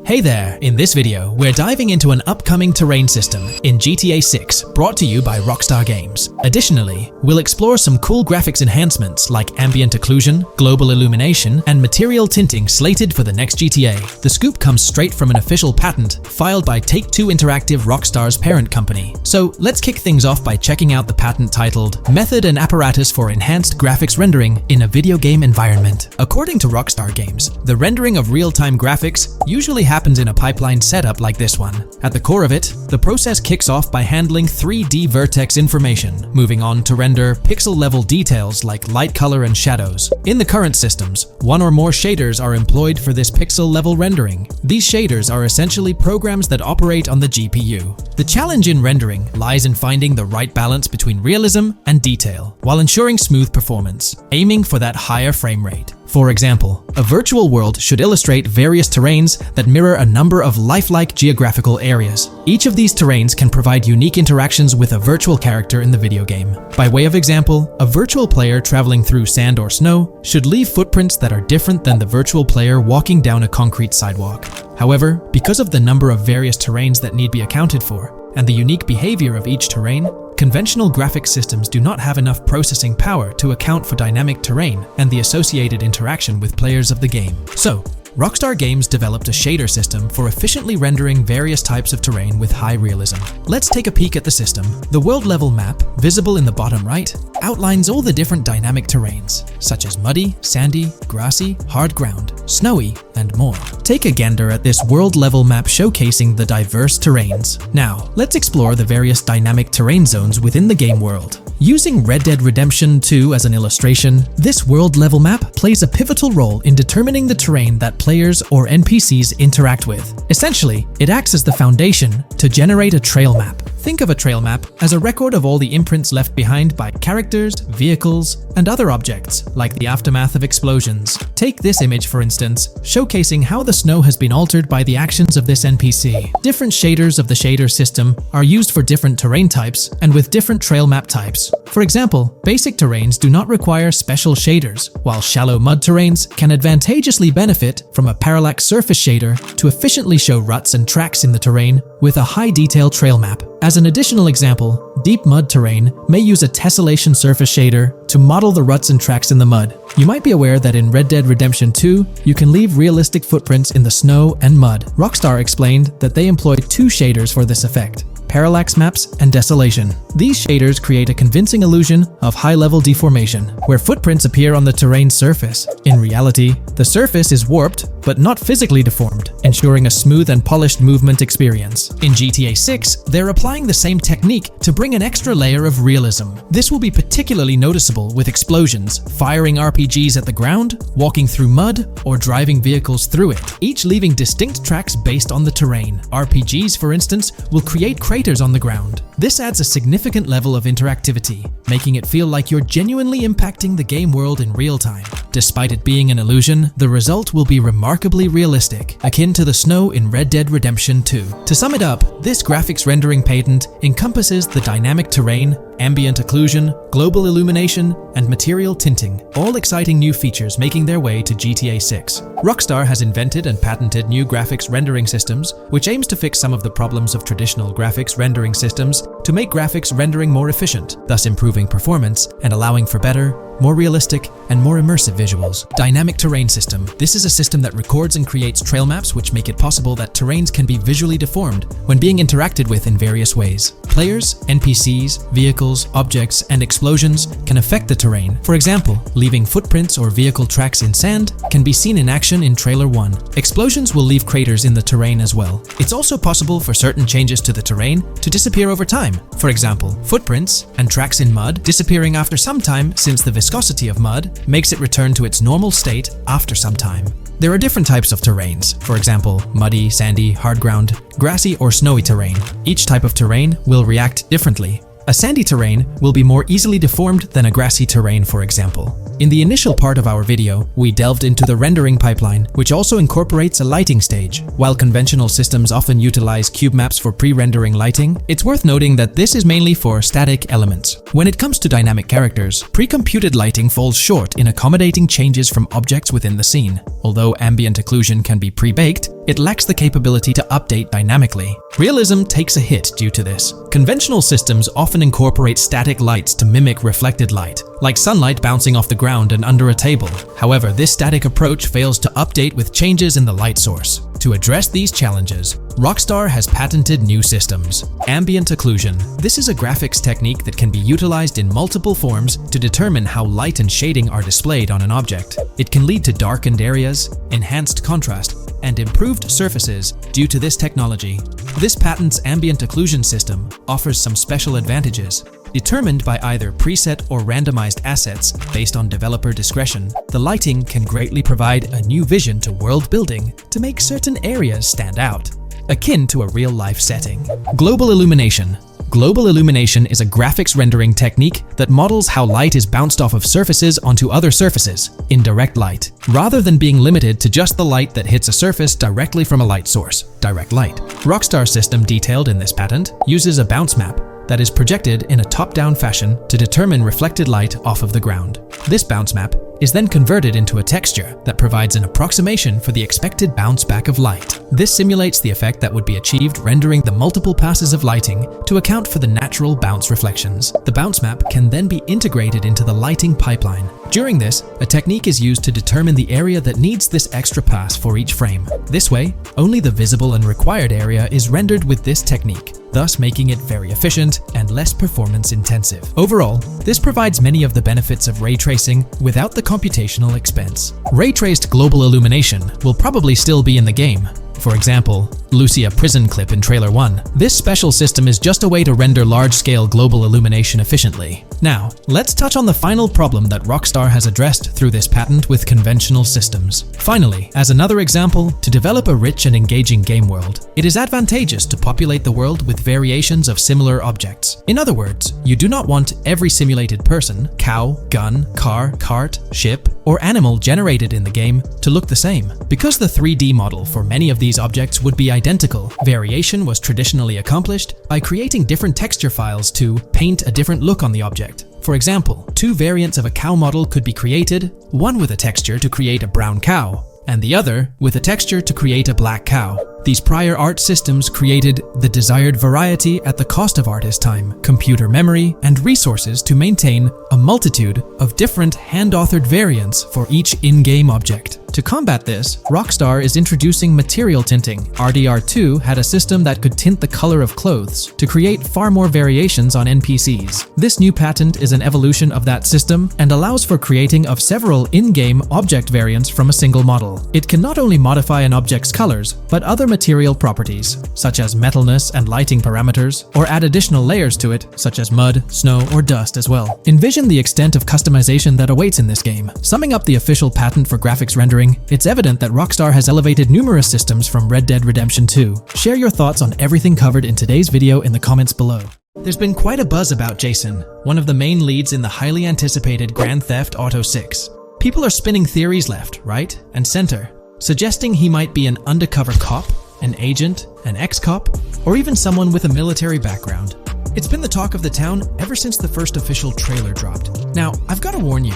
Hey there! In this video, we're diving into an upcoming terrain system in GTA 6 brought to you by Rockstar Games. Additionally, we'll explore some cool graphics enhancements like ambient occlusion, global illumination, and material tinting slated for the next GTA. The scoop comes straight from an official patent filed by Take-Two Interactive, Rockstar's parent company. So let's kick things off by checking out the patent titled Method and Apparatus for Enhanced Graphics Rendering in a Video Game Environment. According to Rockstar Games, the rendering of real-time graphics usually happens in a pipeline setup like this one. At the core of it, the process kicks off by handling 3D vertex information, moving on to render pixel-level details like light color and shadows. In the current systems, one or more shaders are employed for this pixel-level rendering. These shaders are essentially programs that operate on the GPU. The challenge in rendering lies in finding the right balance between realism and detail, while ensuring smooth performance, aiming for that higher frame rate. For example, a virtual world should illustrate various terrains that mirror a number of lifelike geographical areas. Each of these terrains can provide unique interactions with a virtual character in the video game. By way of example, a virtual player traveling through sand or snow should leave footprints that are different than the virtual player walking down a concrete sidewalk. However, because of the number of various terrains that need be accounted for, and the unique behavior of each terrain, conventional graphics systems do not have enough processing power to account for dynamic terrain and the associated interaction with players of the game. So, Rockstar Games developed a shader system for efficiently rendering various types of terrain with high realism. Let's take a peek at the system. The world level map, visible in the bottom right, outlines all the different dynamic terrains, such as muddy, sandy, grassy, hard ground, snowy, and more. Take a gander at this world level map showcasing the diverse terrains. Now, let's explore the various dynamic terrain zones within the game world. Using Red Dead Redemption 2 as an illustration, this world level map plays a pivotal role in determining the terrain that players or NPCs interact with. Essentially, it acts as the foundation to generate a trail map. Think of a trail map as a record of all the imprints left behind by characters, vehicles, and other objects, like the aftermath of explosions. Take this image for instance, showcasing how the snow has been altered by the actions of this NPC. Different shaders of the shader system are used for different terrain types and with different trail map types. For example, basic terrains do not require special shaders, while shallow mud terrains can advantageously benefit from a parallax surface shader to efficiently show ruts and tracks in the terrain with a high-detail trail map. As an additional example, deep mud terrain may use a tessellation surface shader to model the ruts and tracks in the mud. You might be aware that in Red Dead Redemption 2, you can leave realistic footprints in the snow and mud. Rockstar explained that they employed two shaders for this effect: parallax maps and desolation. These shaders create a convincing illusion of high-level deformation, where footprints appear on the terrain's surface. In reality, the surface is warped but not physically deformed, ensuring a smooth and polished movement experience. In GTA 6, they're applying the same technique to bring an extra layer of realism. This will be particularly noticeable with explosions, firing RPGs at the ground, walking through mud, or driving vehicles through it, each leaving distinct tracks based on the terrain. RPGs, for instance, will create craters on the ground. This adds a significant level of interactivity, making it feel like you're genuinely impacting the game world in real time. Despite it being an illusion, the result will be remarkably realistic, akin to the snow in Red Dead Redemption 2. To sum it up, this graphics rendering patent encompasses the dynamic terrain, ambient occlusion, global illumination, and material tinting, all exciting new features making their way to GTA 6. Rockstar has invented and patented new graphics rendering systems, which aims to fix some of the problems of traditional graphics rendering systems to make graphics rendering more efficient, thus improving performance and allowing for better, more realistic, and more immersive visuals. Dynamic terrain system. This is a system that records and creates trail maps which make it possible that terrains can be visually deformed when being interacted with in various ways. Players, NPCs, vehicles, objects, and explosions can affect the terrain. For example, leaving footprints or vehicle tracks in sand can be seen in action in Trailer 1. Explosions will leave craters in the terrain as well. It's also possible for certain changes to the terrain to disappear over time. For example, footprints and tracks in mud disappearing after some time, since the viscosity of mud makes it return to its normal state after some time. There are different types of terrains, for example, muddy, sandy, hard ground, grassy, or snowy terrain. Each type of terrain will react differently. A sandy terrain will be more easily deformed than a grassy terrain, for example. In the initial part of our video, we delved into the rendering pipeline, which also incorporates a lighting stage. While conventional systems often utilize cube maps for pre-rendering lighting, it's worth noting that this is mainly for static elements. When it comes to dynamic characters, pre-computed lighting falls short in accommodating changes from objects within the scene. Although ambient occlusion can be pre-baked, it lacks the capability to update dynamically. Realism takes a hit due to this. Conventional systems often incorporate static lights to mimic reflected light, like sunlight bouncing off the ground and under a table. However, this static approach fails to update with changes in the light source. To address these challenges, Rockstar has patented new systems. Ambient occlusion. This is a graphics technique that can be utilized in multiple forms to determine how light and shading are displayed on an object. It can lead to darkened areas, enhanced contrast, and improved surfaces due to this technology. This patent's ambient occlusion system offers some special advantages. Determined by either preset or randomized assets based on developer discretion, the lighting can greatly provide a new vision to world building to make certain areas stand out, akin to a real-life setting. Global illumination. Global illumination is a graphics rendering technique that models how light is bounced off of surfaces onto other surfaces in direct light, rather than being limited to just the light that hits a surface directly from a light source, direct light. Rockstar's system detailed in this patent uses a bounce map that is projected in a top-down fashion to determine reflected light off of the ground. This bounce map is then converted into a texture that provides an approximation for the expected bounce back of light. This simulates the effect that would be achieved rendering the multiple passes of lighting to account for the natural bounce reflections. The bounce map can then be integrated into the lighting pipeline. During this, a technique is used to determine the area that needs this extra pass for each frame. This way, only the visible and required area is rendered with this technique, thus making it very efficient and less performance intensive. Overall, this provides many of the benefits of ray tracing without the computational expense. Ray-traced global illumination will probably still be in the game. For example, Lucia prison clip in Trailer 1. This special system is just a way to render large-scale global illumination efficiently. Now, let's touch on the final problem that Rockstar has addressed through this patent with conventional systems. Finally, as another example, to develop a rich and engaging game world, it is advantageous to populate the world with variations of similar objects. In other words, you do not want every simulated person, cow, gun, car, cart, ship, or animal generated in the game to look the same. Because the 3D model for many of these objects would be identical, variation was traditionally accomplished by creating different texture files to paint a different look on the object. For example, two variants of a cow model could be created, one with a texture to create a brown cow, and the other with a texture to create a black cow. These prior art systems created the desired variety at the cost of artist time, computer memory, and resources to maintain a multitude of different hand-authored variants for each in-game object. To combat this, Rockstar is introducing material tinting. RDR2 had a system that could tint the color of clothes to create far more variations on NPCs. This new patent is an evolution of that system and allows for creating of several in-game object variants from a single model. It can not only modify an object's colors, but other material properties, such as metalness and lighting parameters, or add additional layers to it, such as mud, snow, or dust as well. Envision the extent of customization that awaits in this game. Summing up the official patent for graphics rendering, it's evident that Rockstar has elevated numerous systems from Red Dead Redemption 2. Share your thoughts on everything covered in today's video in the comments below. There's been quite a buzz about Jason, one of the main leads in the highly anticipated Grand Theft Auto 6. People are spinning theories left, right, and center, suggesting he might be an undercover cop, an agent, an ex-cop, or even someone with a military background. It's been the talk of the town ever since the first official trailer dropped. Now, I've got to warn you,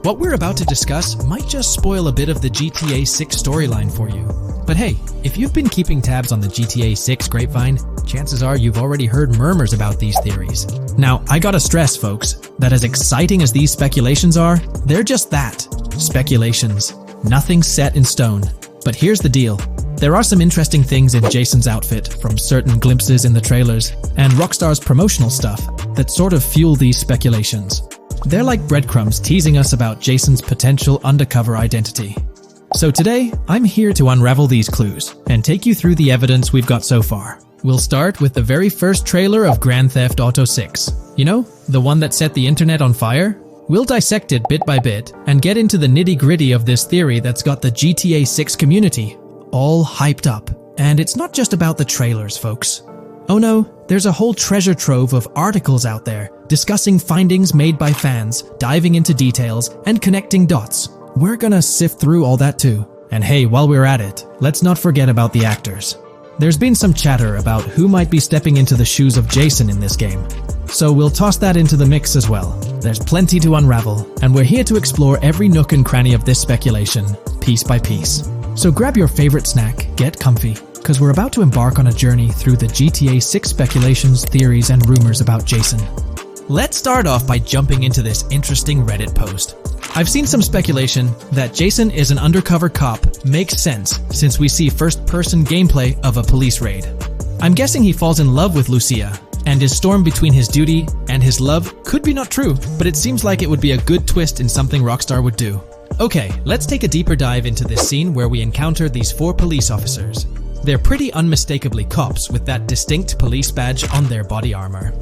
what we're about to discuss might just spoil a bit of the GTA 6 storyline for you. But hey, if you've been keeping tabs on the GTA 6 grapevine, chances are you've already heard murmurs about these theories. Now, I gotta stress, folks, that as exciting as these speculations are, they're just that, speculations. Nothing set in stone. But here's the deal. There are some interesting things in Jason's outfit from certain glimpses in the trailers and Rockstar's promotional stuff that sort of fuel these speculations. They're like breadcrumbs teasing us about Jason's potential undercover identity. So today, I'm here to unravel these clues and take you through the evidence we've got so far. We'll start with the very first trailer of Grand Theft Auto 6. You know, the one that set the internet on fire? We'll dissect it bit by bit and get into the nitty-gritty of this theory that's got the GTA 6 community all hyped up. And it's not just about the trailers, folks. Oh no, there's a whole treasure trove of articles out there discussing findings made by fans, diving into details, and connecting dots. We're gonna sift through all that too. And hey, while we're at it, let's not forget about the actors. There's been some chatter about who might be stepping into the shoes of Jason in this game. So we'll toss that into the mix as well. There's plenty to unravel, and we're here to explore every nook and cranny of this speculation, piece by piece. So grab your favorite snack, get comfy, because we're about to embark on a journey through the GTA 6 speculations, theories, and rumors about Jason. Let's start off by jumping into this interesting Reddit post. I've seen some speculation that Jason is an undercover cop makes sense since we see first-person gameplay of a police raid. I'm guessing he falls in love with Lucia, and his storm between his duty and his love could be not true, but it seems like it would be a good twist in something Rockstar would do. Okay, let's take a deeper dive into this scene where we encounter these 4 police officers. They're pretty unmistakably cops with that distinct police badge on their body armor.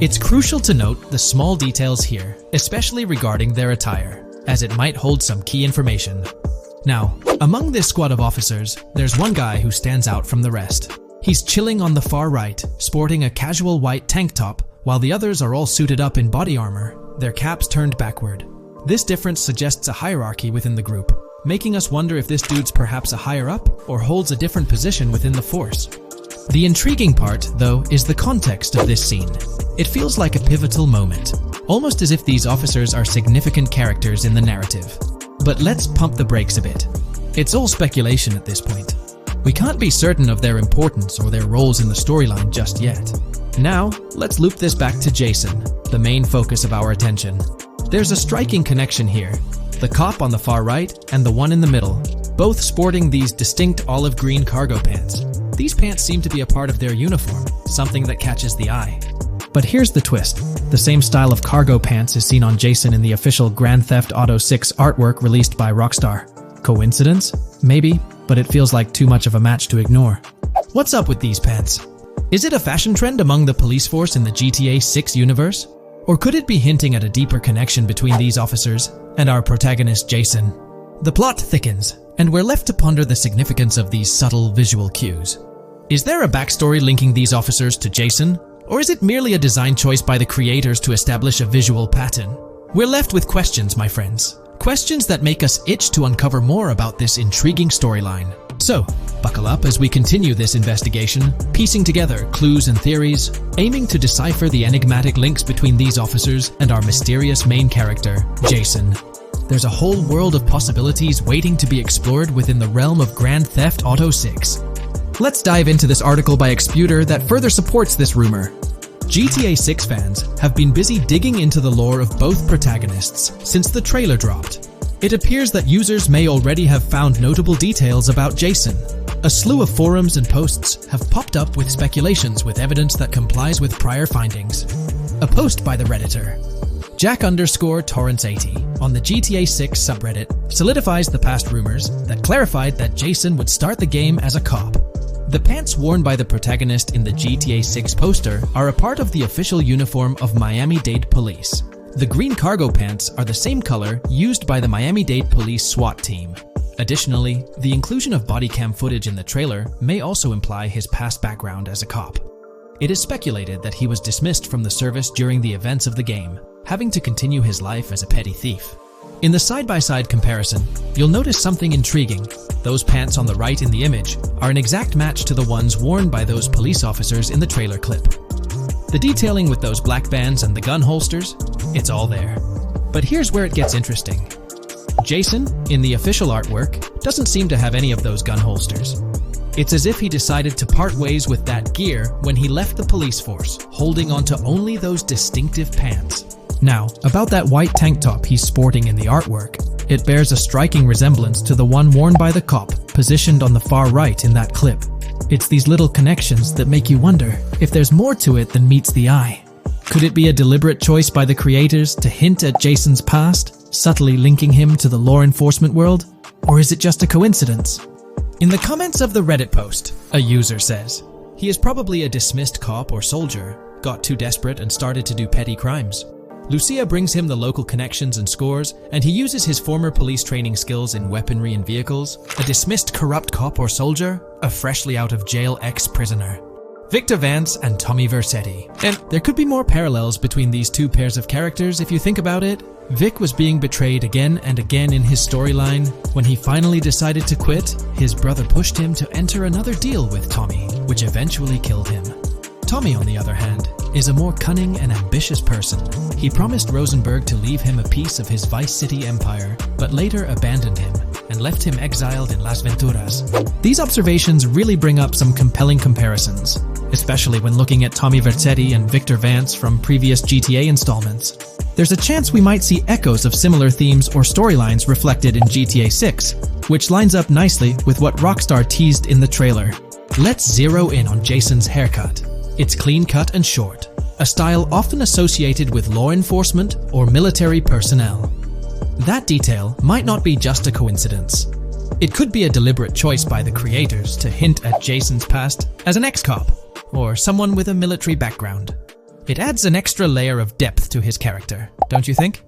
It's crucial to note the small details here, especially regarding their attire, as it might hold some key information. Now, among this squad of officers, there's one guy who stands out from the rest. He's chilling on the far right, sporting a casual white tank top, while the others are all suited up in body armor, their caps turned backward. This difference suggests a hierarchy within the group, making us wonder if this dude's perhaps a higher up or holds a different position within the force. The intriguing part, though, is the context of this scene. It feels like a pivotal moment, almost as if these officers are significant characters in the narrative. But let's pump the brakes a bit. It's all speculation at this point. We can't be certain of their importance or their roles in the storyline just yet. Now, let's loop this back to Jason, the main focus of our attention. There's a striking connection here. The cop on the far right and the one in the middle, both sporting these distinct olive green cargo pants. These pants seem to be a part of their uniform, something that catches the eye. But here's the twist. The same style of cargo pants is seen on Jason in the official Grand Theft Auto 6 artwork released by Rockstar. Coincidence? Maybe, but it feels like too much of a match to ignore. What's up with these pants? Is it a fashion trend among the police force in the GTA 6 universe? Or could it be hinting at a deeper connection between these officers and our protagonist Jason? The plot thickens, and we're left to ponder the significance of these subtle visual cues. Is there a backstory linking these officers to Jason? Or is it merely a design choice by the creators to establish a visual pattern? We're left with questions, my friends. Questions that make us itch to uncover more about this intriguing storyline. So, buckle up as we continue this investigation, piecing together clues and theories, aiming to decipher the enigmatic links between these officers and our mysterious main character, Jason. There's a whole world of possibilities waiting to be explored within the realm of Grand Theft Auto 6. Let's dive into this article by Exputer that further supports this rumor. GTA 6 fans have been busy digging into the lore of both protagonists since the trailer dropped. It appears that users may already have found notable details about Jason. A slew of forums and posts have popped up with speculations with evidence that complies with prior findings. A post by the Redditor, Jack_Torrance80, on the GTA 6 subreddit solidifies the past rumors that clarified that Jason would start the game as a cop. The pants worn by the protagonist in the GTA 6 poster are a part of the official uniform of Miami-Dade Police. The green cargo pants are the same color used by the Miami-Dade Police SWAT team. Additionally, the inclusion of body cam footage in the trailer may also imply his past background as a cop. It is speculated that he was dismissed from the service during the events of the game, having to continue his life as a petty thief. In the side-by-side comparison, you'll notice something intriguing. Those pants on the right in the image are an exact match to the ones worn by those police officers in the trailer clip. The detailing with those black bands and the gun holsters, it's all there. But here's where it gets interesting. Jason, in the official artwork, doesn't seem to have any of those gun holsters. It's as if he decided to part ways with that gear when he left the police force, holding onto only those distinctive pants. Now, about that white tank top he's sporting in the artwork, it bears a striking resemblance to the one worn by the cop, positioned on the far right in that clip. It's these little connections that make you wonder if there's more to it than meets the eye. Could it be a deliberate choice by the creators to hint at Jason's past, subtly linking him to the law enforcement world? Or is it just a coincidence? In the comments of the Reddit post, a user says, he is probably a dismissed cop or soldier, got too desperate and started to do petty crimes. Lucia brings him the local connections and scores, and he uses his former police training skills in weaponry and vehicles. A dismissed corrupt cop or soldier, a freshly out of jail ex-prisoner. Victor Vance and Tommy Vercetti. And there could be more parallels between these two pairs of characters if you think about it. Vic was being betrayed again and again in his storyline. When he finally decided to quit, his brother pushed him to enter another deal with Tommy, which eventually killed him. Tommy, on the other hand, is a more cunning and ambitious person. He promised Rosenberg to leave him a piece of his Vice City empire, but later abandoned him and left him exiled in Las Venturas. These observations really bring up some compelling comparisons, especially when looking at Tommy Vercetti and Victor Vance from previous GTA installments. There's a chance we might see echoes of similar themes or storylines reflected in GTA 6, which lines up nicely with what Rockstar teased in the trailer. Let's zero in on Jason's haircut. It's clean cut and short, a style often associated with law enforcement or military personnel. That detail might not be just a coincidence. It could be a deliberate choice by the creators to hint at Jason's past as an ex-cop or someone with a military background. It adds an extra layer of depth to his character, don't you think?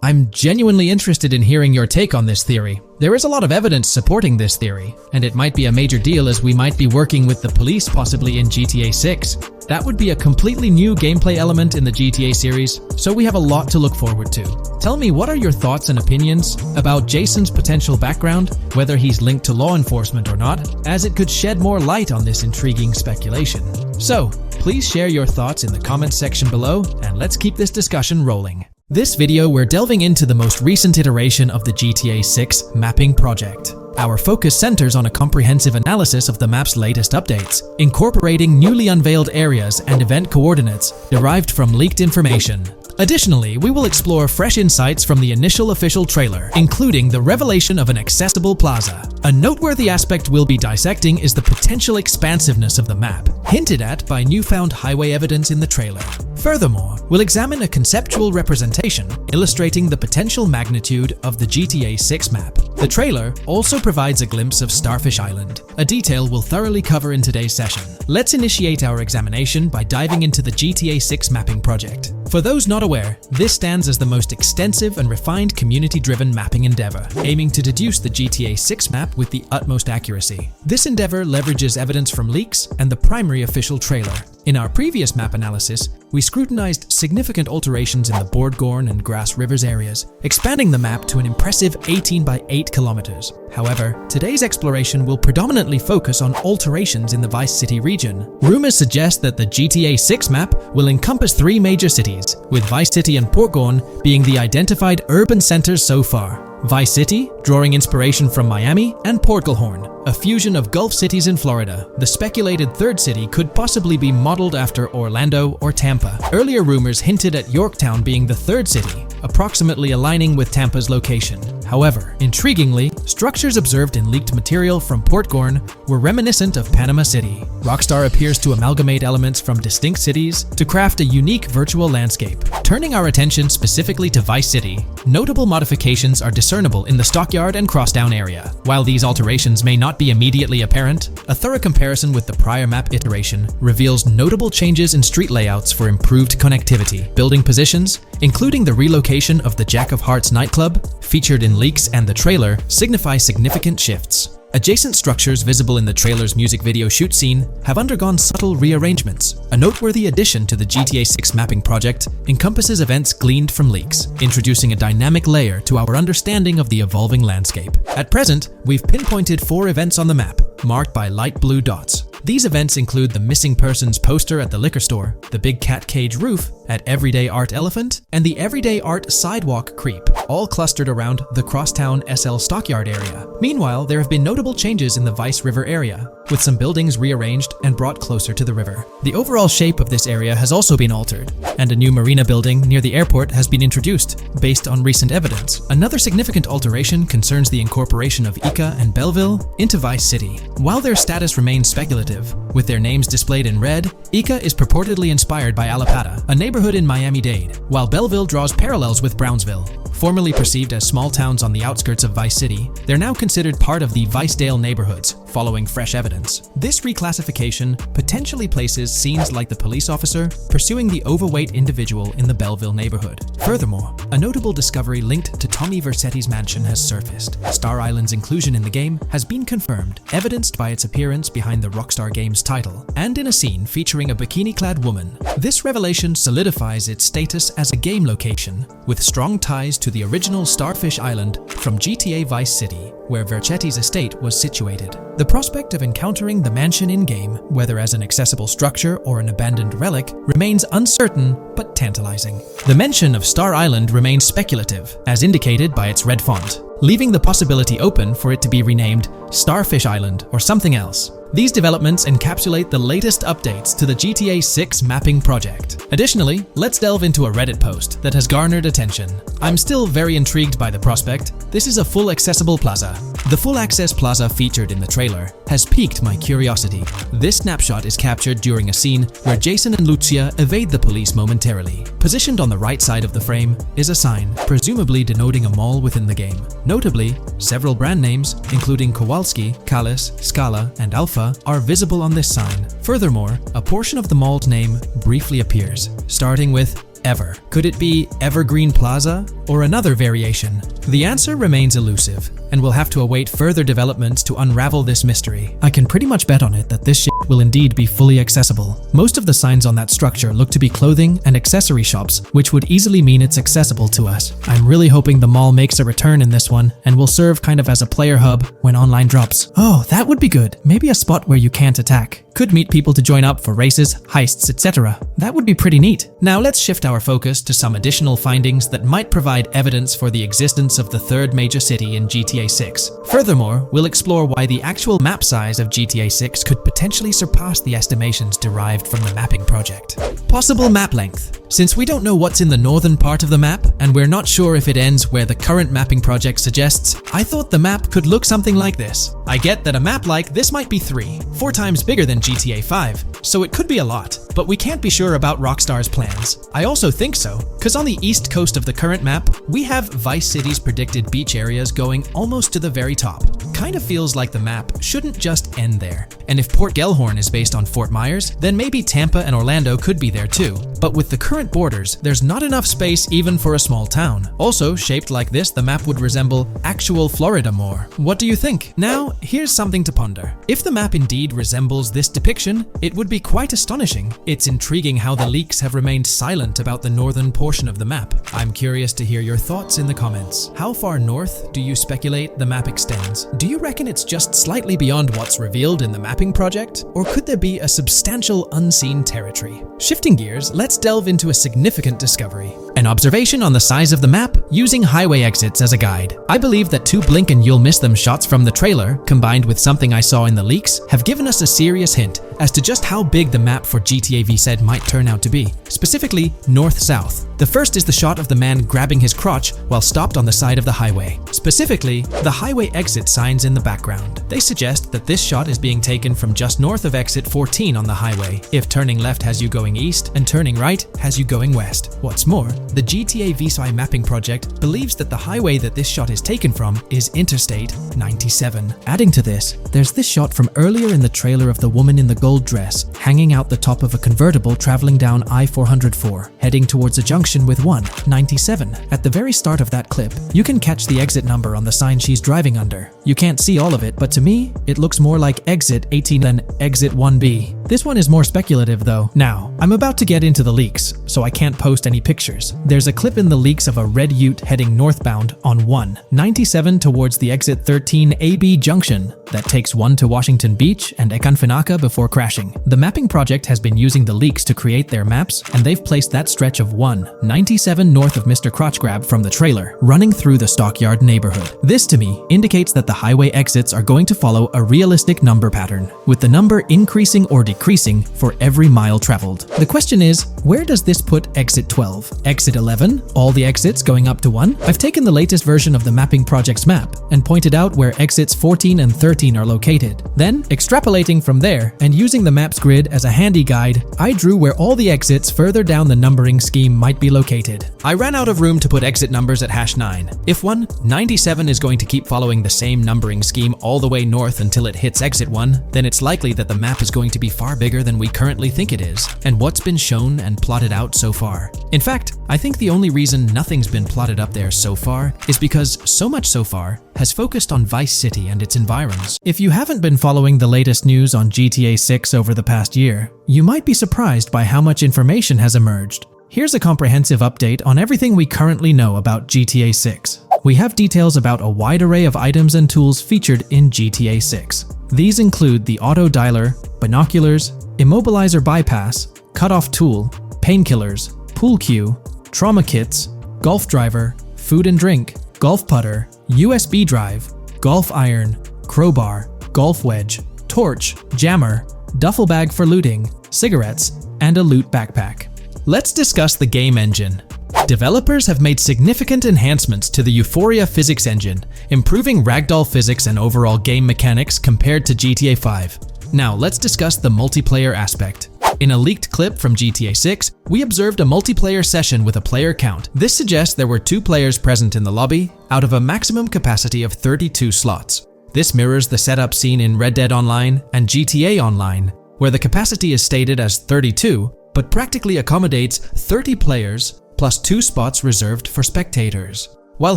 I'm genuinely interested in hearing your take on this theory. There is a lot of evidence supporting this theory, and it might be a major deal as we might be working with the police possibly in GTA 6. That would be a completely new gameplay element in the GTA series, so we have a lot to look forward to. Tell me, what are your thoughts and opinions about Jason's potential background, whether he's linked to law enforcement or not, as it could shed more light on this intriguing speculation. So, please share your thoughts in the comments section below, and let's keep this discussion rolling. This video, we're delving into the most recent iteration of the GTA 6 mapping project. Our focus centers on a comprehensive analysis of the map's latest updates, incorporating newly unveiled areas and event coordinates derived from leaked information. Additionally, we will explore fresh insights from the initial official trailer, including the revelation of an accessible plaza. A noteworthy aspect we'll be dissecting is the potential expansiveness of the map, hinted at by newfound highway evidence in the trailer. Furthermore, we'll examine a conceptual representation illustrating the potential magnitude of the GTA 6 map. The trailer also provides a glimpse of Starfish Island, a detail we'll thoroughly cover in today's session. Let's initiate our examination by diving into the GTA 6 mapping project. For those not aware, this stands as the most extensive and refined community-driven mapping endeavor, aiming to deduce the GTA 6 map with the utmost accuracy. This endeavor leverages evidence from leaks and the primary official trailer. In our previous map analysis, we scrutinized significant alterations in the Boardgorn and Grass Rivers areas, expanding the map to an impressive 18 by 8 kilometers. However, today's exploration will predominantly focus on alterations in the Vice City region. Rumors suggest that the GTA 6 map will encompass 3 major cities, with Vice City and Portgorn being the identified urban centers so far. Vice City, drawing inspiration from Miami, and Portgorn, a fusion of Gulf cities in Florida. The speculated third city could possibly be modeled after Orlando or Tampa. Earlier rumors hinted at Yorktown being the third city, approximately aligning with Tampa's location. However, intriguingly, structures observed in leaked material from Portgorn were reminiscent of Panama City. Rockstar appears to amalgamate elements from distinct cities to craft a unique virtual landscape. Turning our attention specifically to Vice City, notable modifications are discernible in the Stockyard and Crosstown area. While these alterations may not be immediately apparent, a thorough comparison with the prior map iteration reveals notable changes in street layouts for improved connectivity, building positions, including the relocation of the Jack of Hearts nightclub, featured in leaks and the trailer, signify significant shifts. Adjacent structures visible in the trailer's music video shoot scene have undergone subtle rearrangements. A noteworthy addition to the GTA 6 mapping project encompasses events gleaned from leaks, introducing a dynamic layer to our understanding of the evolving landscape. At present, we've pinpointed 4 events on the map, marked by light blue dots. These events include the missing persons poster at the liquor store, the big cat cage roof at Everyday Art Elephant, and the Everyday Art Sidewalk Creep, all clustered around the Crosstown SL Stockyard area. Meanwhile, there have been notable changes in the Vice River area, with some buildings rearranged and brought closer to the river. The overall shape of this area has also been altered, and a new marina building near the airport has been introduced, based on recent evidence. Another significant alteration concerns the incorporation of Ica and Belleville into Vice City. While their status remains speculative, with their names displayed in red, Ica is purportedly inspired by Allapattah, a neighborhood in Miami-Dade, while Belleville draws parallels with Brownsville. Formerly perceived as small towns on the outskirts of Vice City, they're now considered part of the Vicedale neighborhoods, following fresh evidence. This reclassification potentially places scenes like the police officer pursuing the overweight individual in the Belleville neighborhood. Furthermore, a notable discovery linked to Tommy Vercetti's mansion has surfaced. Star Island's inclusion in the game has been confirmed, evidenced by its appearance behind the Rockstar Games title, and in a scene featuring a bikini-clad woman. This revelation solidifies its status as a game location, with strong ties to the original Starfish Island from GTA Vice City, where Vercetti's estate was situated. The prospect of encountering the mansion in-game, whether as an accessible structure or an abandoned relic, remains uncertain but tantalizing. The mention of Star Island remains speculative, as indicated by its red font, leaving the possibility open for it to be renamed Starfish Island or something else. These developments encapsulate the latest updates to the GTA 6 mapping project. Additionally, let's delve into a Reddit post that has garnered attention. I'm still very intrigued by the prospect. This is a full accessible plaza. The full access plaza featured in the trailer has piqued my curiosity. This snapshot is captured during a scene where Jason and Lucia evade the police momentarily. Positioned on the right side of the frame is a sign, presumably denoting a mall within the game. Notably, several brand names, including Kowalski, Callis, Scala, and Alpha, are visible on this sign. Furthermore, a portion of the mall's name briefly appears, starting with Ever. Could it be Evergreen Plaza or another variation? The answer remains elusive, and we'll have to await further developments to unravel this mystery. I can pretty much bet on it that this shit will indeed be fully accessible. Most of the signs on that structure look to be clothing and accessory shops, which would easily mean it's accessible to us. I'm really hoping the mall makes a return in this one and will serve kind of as a player hub when online drops. Oh, that would be good. Maybe a spot where you can't attack. Could meet people to join up for races, heists, etc. That would be pretty neat. Now let's shift our focus to some additional findings that might provide evidence for the existence of the third major city in GTA 6. Furthermore, we'll explore why the actual map size of GTA 6 could potentially surpass the estimations derived from the mapping project. Possible map length. Since we don't know what's in the northern part of the map, and we're not sure if it ends where the current mapping project suggests, I thought the map could look something like this. I get that a map like this might be 4 times bigger than GTA 5, so it could be a lot, but we can't be sure about Rockstar's plans. I also think so, because on the east coast of the current map, we have Vice City's predicted beach areas going almost to the very top. Kind of feels like the map shouldn't just end there. And if Port Gellhorn is based on Fort Myers, then maybe Tampa and Orlando could be there too. But with the current borders, there's not enough space even for a small town. Also, shaped like this, the map would resemble actual Florida more. What do you think? Now, here's something to ponder. If the map indeed resembles this depiction, it would be quite astonishing. It's intriguing how the leaks have remained silent about the northern portion of the map. I'm curious to hear your thoughts in the comments. How far north do you speculate the map extends? Do you reckon it's just slightly beyond what's revealed in the mapping project? Or could there be a substantial unseen territory? Shifting gears, let's delve into a significant discovery. An observation on the size of the map using highway exits as a guide. I believe that 2 blink and you'll miss them shots from the trailer, combined with something I saw in the leaks, have given us a serious hint as to just how big the map for GTA VZ might turn out to be. Specifically, north-south. The first is the shot of the man grabbing his crotch while stopped on the side of the highway. Specifically, the highway exit signs in the background. They suggest that this shot is being taken from just north of exit 14 on the highway, if turning left has you going east and turning right has you going west. What's more, The GTA VSI mapping project believes that the highway that this shot is taken from is Interstate 97. Adding to this, there's this shot from earlier in the trailer of the woman in the gold dress hanging out the top of a convertible traveling down I-404, heading towards a junction with 197. At the very start of that clip, you can catch the exit number on the sign she's driving under. You can't see all of it, but to me, it looks more like exit 18 than exit 1B. This one is more speculative though. Now, I'm about to get into the leaks, so I can't post any pictures. There's a clip in the leaks of a red ute heading northbound on 197 towards the exit 13 AB junction that takes 1 to Washington Beach and Ekanfinaka before crashing. The mapping project has been using the leaks to create their maps, and they've placed that stretch of 197 north of Mr. Crotch Grab from the trailer, running through the Stockyard neighborhood. This to me indicates that the highway exits are going to follow a realistic number pattern, with the number increasing or decreasing for every mile traveled. The question is, where does this put exit 12? Exit 11? All the exits going up to 1? I've taken the latest version of the mapping project's map and pointed out where exits 14 and 13 are located. Then, extrapolating from there and using the map's grid as a handy guide, I drew where all the exits further down the numbering scheme might be located. I ran out of room to put exit numbers at #9. If 197 is going to keep following the same numbering scheme all the way north until it hits exit 1, then it's likely that the map is going to be far bigger than we currently think it is, and what's been shown and plotted out so far. In fact, I think the only reason nothing's been plotted up there so far is because so much so far has focused on Vice City and its environs. If you haven't been following the latest news on GTA 6 over the past year, you might be surprised by how much information has emerged. Here's a comprehensive update on everything we currently know about GTA 6. We have details about a wide array of items and tools featured in GTA 6. These include the auto dialer, binoculars, immobilizer bypass, cutoff tool, painkillers, pool cue, trauma kits, golf driver, food and drink, golf putter, USB drive, golf iron, crowbar, golf wedge, torch, jammer, duffel bag for looting, cigarettes, and a loot backpack. Let's discuss the game engine. Developers have made significant enhancements to the Euphoria physics engine, improving ragdoll physics and overall game mechanics compared to GTA 5. Now let's discuss the multiplayer aspect. In a leaked clip from GTA 6, we observed a multiplayer session with a player count. This suggests there were 2 players present in the lobby, out of a maximum capacity of 32 slots. This mirrors the setup seen in Red Dead Online and GTA Online, where the capacity is stated as 32, but practically accommodates 30 players plus 2 spots reserved for spectators. While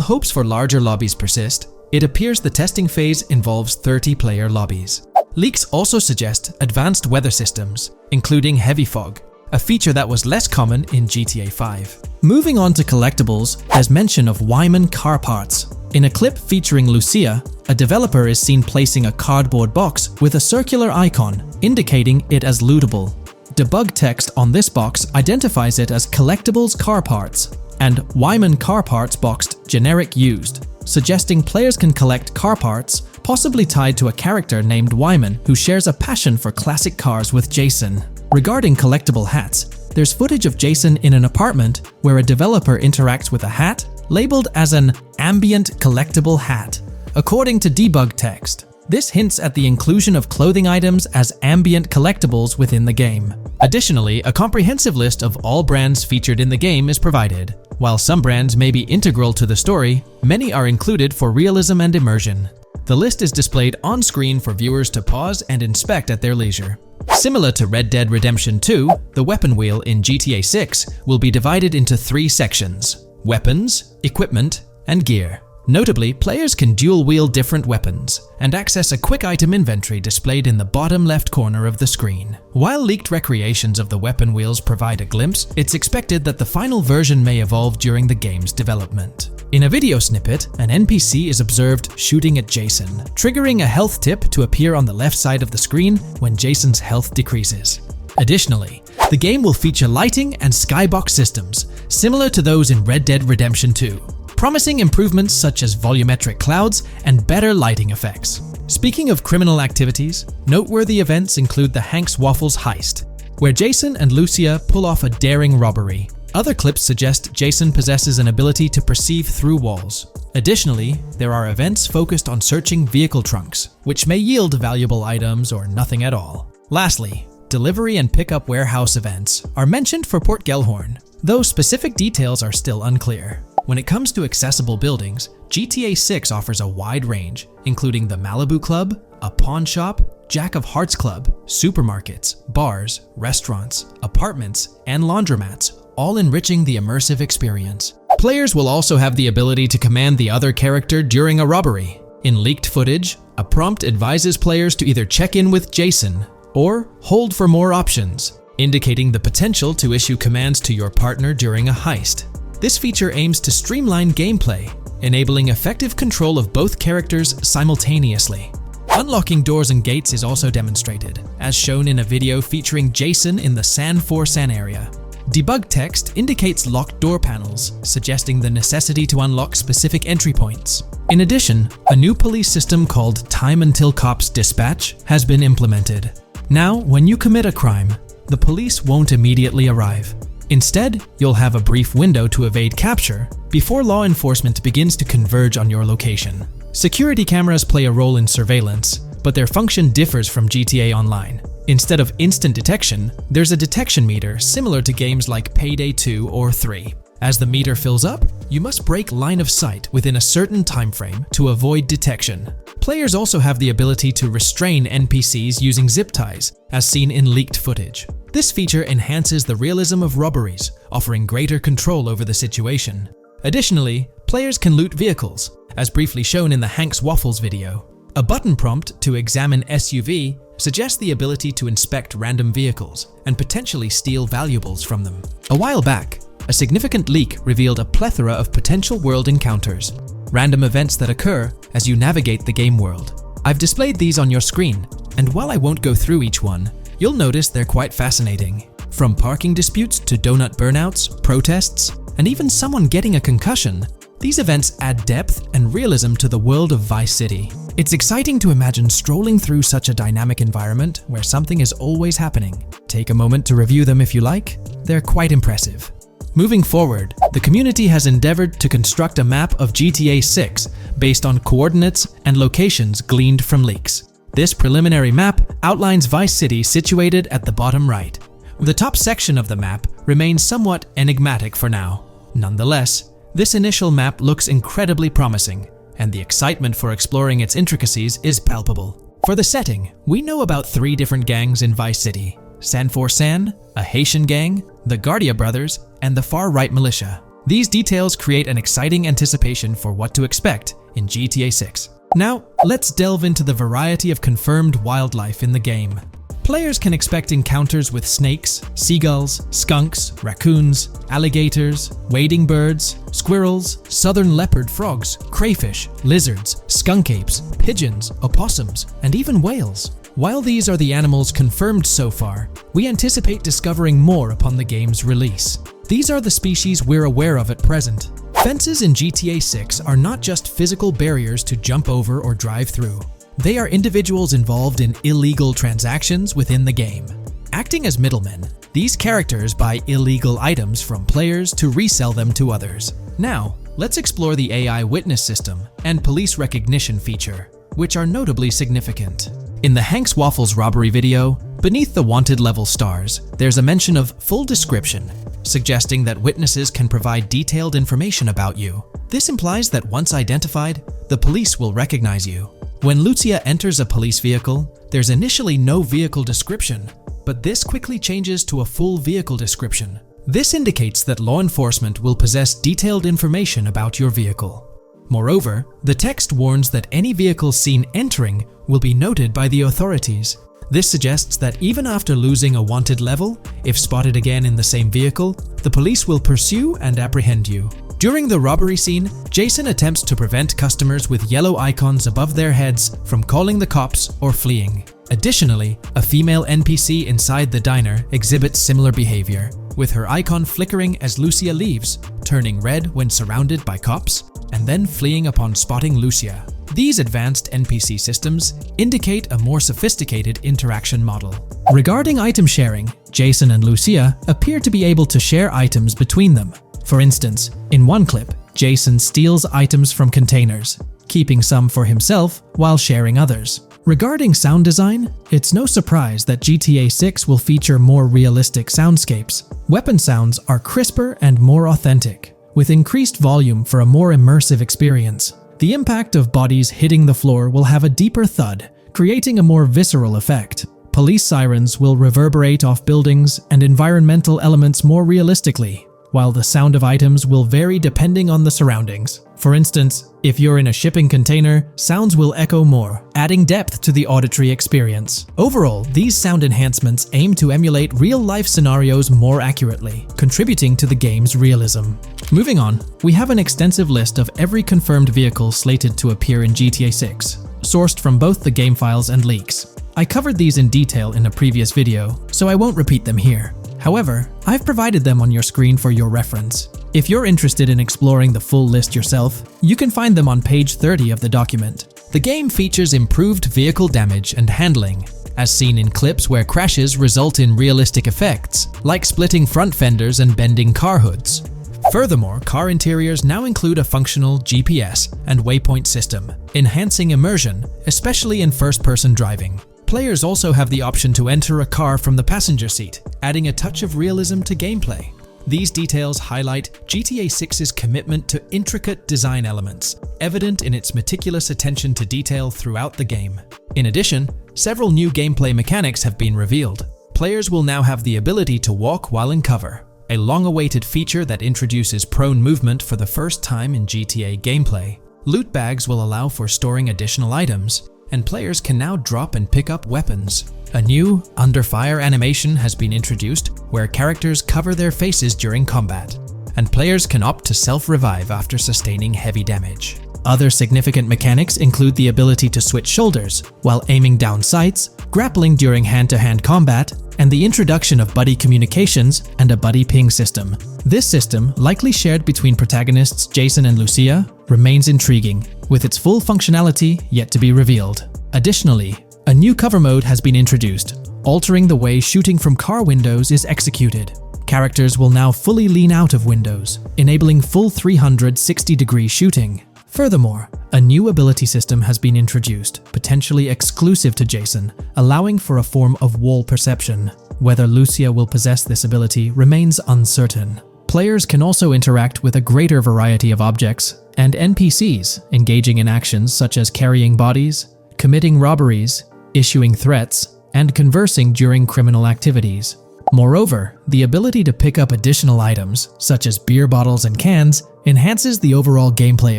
hopes for larger lobbies persist, it appears the testing phase involves 30-player lobbies. Leaks also suggest advanced weather systems, including heavy fog, a feature that was less common in GTA 5. Moving on to collectibles, there's mention of Wyman car parts. In a clip featuring Lucia, a developer is seen placing a cardboard box with a circular icon, indicating it as lootable. Debug text on this box identifies it as collectibles car parts, and Wyman car parts boxed generic used, suggesting players can collect car parts, possibly tied to a character named Wyman who shares a passion for classic cars with Jason. Regarding collectible hats, there's footage of Jason in an apartment where a developer interacts with a hat labeled as an ambient collectible hat. According to debug text, this hints at the inclusion of clothing items as ambient collectibles within the game. Additionally, a comprehensive list of all brands featured in the game is provided. While some brands may be integral to the story, many are included for realism and immersion. The list is displayed on screen for viewers to pause and inspect at their leisure. Similar to Red Dead Redemption 2, the weapon wheel in GTA 6 will be divided into 3 sections: weapons, equipment, and gear. Notably, players can dual-wield different weapons and access a quick item inventory displayed in the bottom left corner of the screen. While leaked recreations of the weapon wheels provide a glimpse, it's expected that the final version may evolve during the game's development. In a video snippet, an NPC is observed shooting at Jason, triggering a health tip to appear on the left side of the screen when Jason's health decreases. Additionally, the game will feature lighting and skybox systems, similar to those in Red Dead Redemption 2. Promising improvements such as volumetric clouds and better lighting effects. Speaking of criminal activities, noteworthy events include the Hank's Waffles heist, where Jason and Lucia pull off a daring robbery. Other clips suggest Jason possesses an ability to perceive through walls. Additionally, there are events focused on searching vehicle trunks, which may yield valuable items or nothing at all. Lastly, delivery and pickup warehouse events are mentioned for Port Gellhorn. though specific details are still unclear. When it comes to accessible buildings, GTA 6 offers a wide range, including the Malibu Club, a pawn shop, Jack of Hearts Club, supermarkets, bars, restaurants, apartments, and laundromats, all enriching the immersive experience. Players will also have the ability to command the other character during a robbery. In leaked footage, a prompt advises players to either check in with Jason or hold for more options, indicating the potential to issue commands to your partner during a heist. This feature aims to streamline gameplay, enabling effective control of both characters simultaneously. Unlocking doors and gates is also demonstrated, as shown in a video featuring Jason in the San Forsan area. Debug text indicates locked door panels, suggesting the necessity to unlock specific entry points. In addition, a new police system called Time Until Cops Dispatch has been implemented. Now, when you commit a crime, the police won't immediately arrive. Instead, you'll have a brief window to evade capture before law enforcement begins to converge on your location. Security cameras play a role in surveillance, but their function differs from GTA Online. Instead of instant detection, there's a detection meter similar to games like Payday 2 or 3. As the meter fills up, you must break line of sight within a certain time frame to avoid detection. Players also have the ability to restrain NPCs using zip ties, as seen in leaked footage. This feature enhances the realism of robberies, offering greater control over the situation. Additionally, players can loot vehicles, as briefly shown in the Hank's Waffles video. A button prompt to examine SUV suggests the ability to inspect random vehicles and potentially steal valuables from them. A while back, a significant leak revealed a plethora of potential world encounters, random events that occur as you navigate the game world. I've displayed these on your screen, and while I won't go through each one, you'll notice they're quite fascinating. From parking disputes to donut burnouts, protests, and even someone getting a concussion, these events add depth and realism to the world of Vice City. It's exciting to imagine strolling through such a dynamic environment where something is always happening. Take a moment to review them if you like. They're quite impressive. Moving forward, the community has endeavored to construct a map of GTA 6 based on coordinates and locations gleaned from leaks. This preliminary map outlines Vice City situated at the bottom right. The top section of the map remains somewhat enigmatic for now. Nonetheless, this initial map looks incredibly promising, and the excitement for exploring its intricacies is palpable. For the setting, we know about 3 different gangs in Vice City: San Forsan, a Haitian gang, the Guardia Brothers, and the far-right militia. These details create an exciting anticipation for what to expect in GTA 6. Now, let's delve into the variety of confirmed wildlife in the game. Players can expect encounters with snakes, seagulls, skunks, raccoons, alligators, wading birds, squirrels, southern leopard frogs, crayfish, lizards, skunk apes, pigeons, opossums, and even whales. While these are the animals confirmed so far, we anticipate discovering more upon the game's release. These are the species we're aware of at present. Fences in GTA 6 are not just physical barriers to jump over or drive through. They are individuals involved in illegal transactions within the game. Acting as middlemen, these characters buy illegal items from players to resell them to others. Now, let's explore the AI witness system and police recognition feature, which are notably significant. In the Hank's Waffles robbery video, beneath the wanted level stars, there's a mention of full description, suggesting that witnesses can provide detailed information about you. This implies that once identified, the police will recognize you. When Lucia enters a police vehicle, there's initially no vehicle description, but this quickly changes to a full vehicle description. This indicates that law enforcement will possess detailed information about your vehicle. Moreover, the text warns that any vehicle seen entering will be noted by the authorities. This suggests that even after losing a wanted level, if spotted again in the same vehicle, the police will pursue and apprehend you. During the robbery scene, Jason attempts to prevent customers with yellow icons above their heads from calling the cops or fleeing. Additionally, a female NPC inside the diner exhibits similar behavior, with her icon flickering as Lucia leaves, turning red when surrounded by cops, and then fleeing upon spotting Lucia. These advanced NPC systems indicate a more sophisticated interaction model. Regarding item sharing, Jason and Lucia appear to be able to share items between them. For instance, in one clip, Jason steals items from containers, keeping some for himself while sharing others. Regarding sound design, it's no surprise that GTA 6 will feature more realistic soundscapes. Weapon sounds are crisper and more authentic, with increased volume for a more immersive experience. The impact of bodies hitting the floor will have a deeper thud, creating a more visceral effect. Police sirens will reverberate off buildings and environmental elements more realistically, while the sound of items will vary depending on the surroundings. For instance, if you're in a shipping container, sounds will echo more, adding depth to the auditory experience. Overall, these sound enhancements aim to emulate real-life scenarios more accurately, contributing to the game's realism. Moving on, we have an extensive list of every confirmed vehicle slated to appear in GTA 6, sourced from both the game files and leaks. I covered these in detail in a previous video, so I won't repeat them here. However, I've provided them on your screen for your reference. If you're interested in exploring the full list yourself, you can find them on page 30 of the document. The game features improved vehicle damage and handling, as seen in clips where crashes result in realistic effects, like splitting front fenders and bending car hoods. Furthermore, car interiors now include a functional GPS and waypoint system, enhancing immersion, especially in first-person driving. Players also have the option to enter a car from the passenger seat, adding a touch of realism to gameplay. These details highlight GTA 6's commitment to intricate design elements, evident in its meticulous attention to detail throughout the game. In addition, several new gameplay mechanics have been revealed. Players will now have the ability to walk while in cover, a long-awaited feature that introduces prone movement for the first time in GTA gameplay. Loot bags will allow for storing additional items, and players can now drop and pick up weapons. A new under fire animation has been introduced where characters cover their faces during combat, and players can opt to self-revive after sustaining heavy damage. Other significant mechanics include the ability to switch shoulders while aiming down sights, grappling during hand-to-hand combat, and the introduction of buddy communications and a buddy ping system. This system, likely shared between protagonists Jason and Lucia, remains intriguing, with its full functionality yet to be revealed. Additionally, a new cover mode has been introduced, altering the way shooting from car windows is executed. Characters will now fully lean out of windows, enabling full 360-degree shooting. Furthermore, a new ability system has been introduced, potentially exclusive to Jason, allowing for a form of wall perception. Whether Lucia will possess this ability remains uncertain. Players can also interact with a greater variety of objects and NPCs, engaging in actions such as carrying bodies, committing robberies, issuing threats, and conversing during criminal activities. Moreover, the ability to pick up additional items, such as beer bottles and cans, enhances the overall gameplay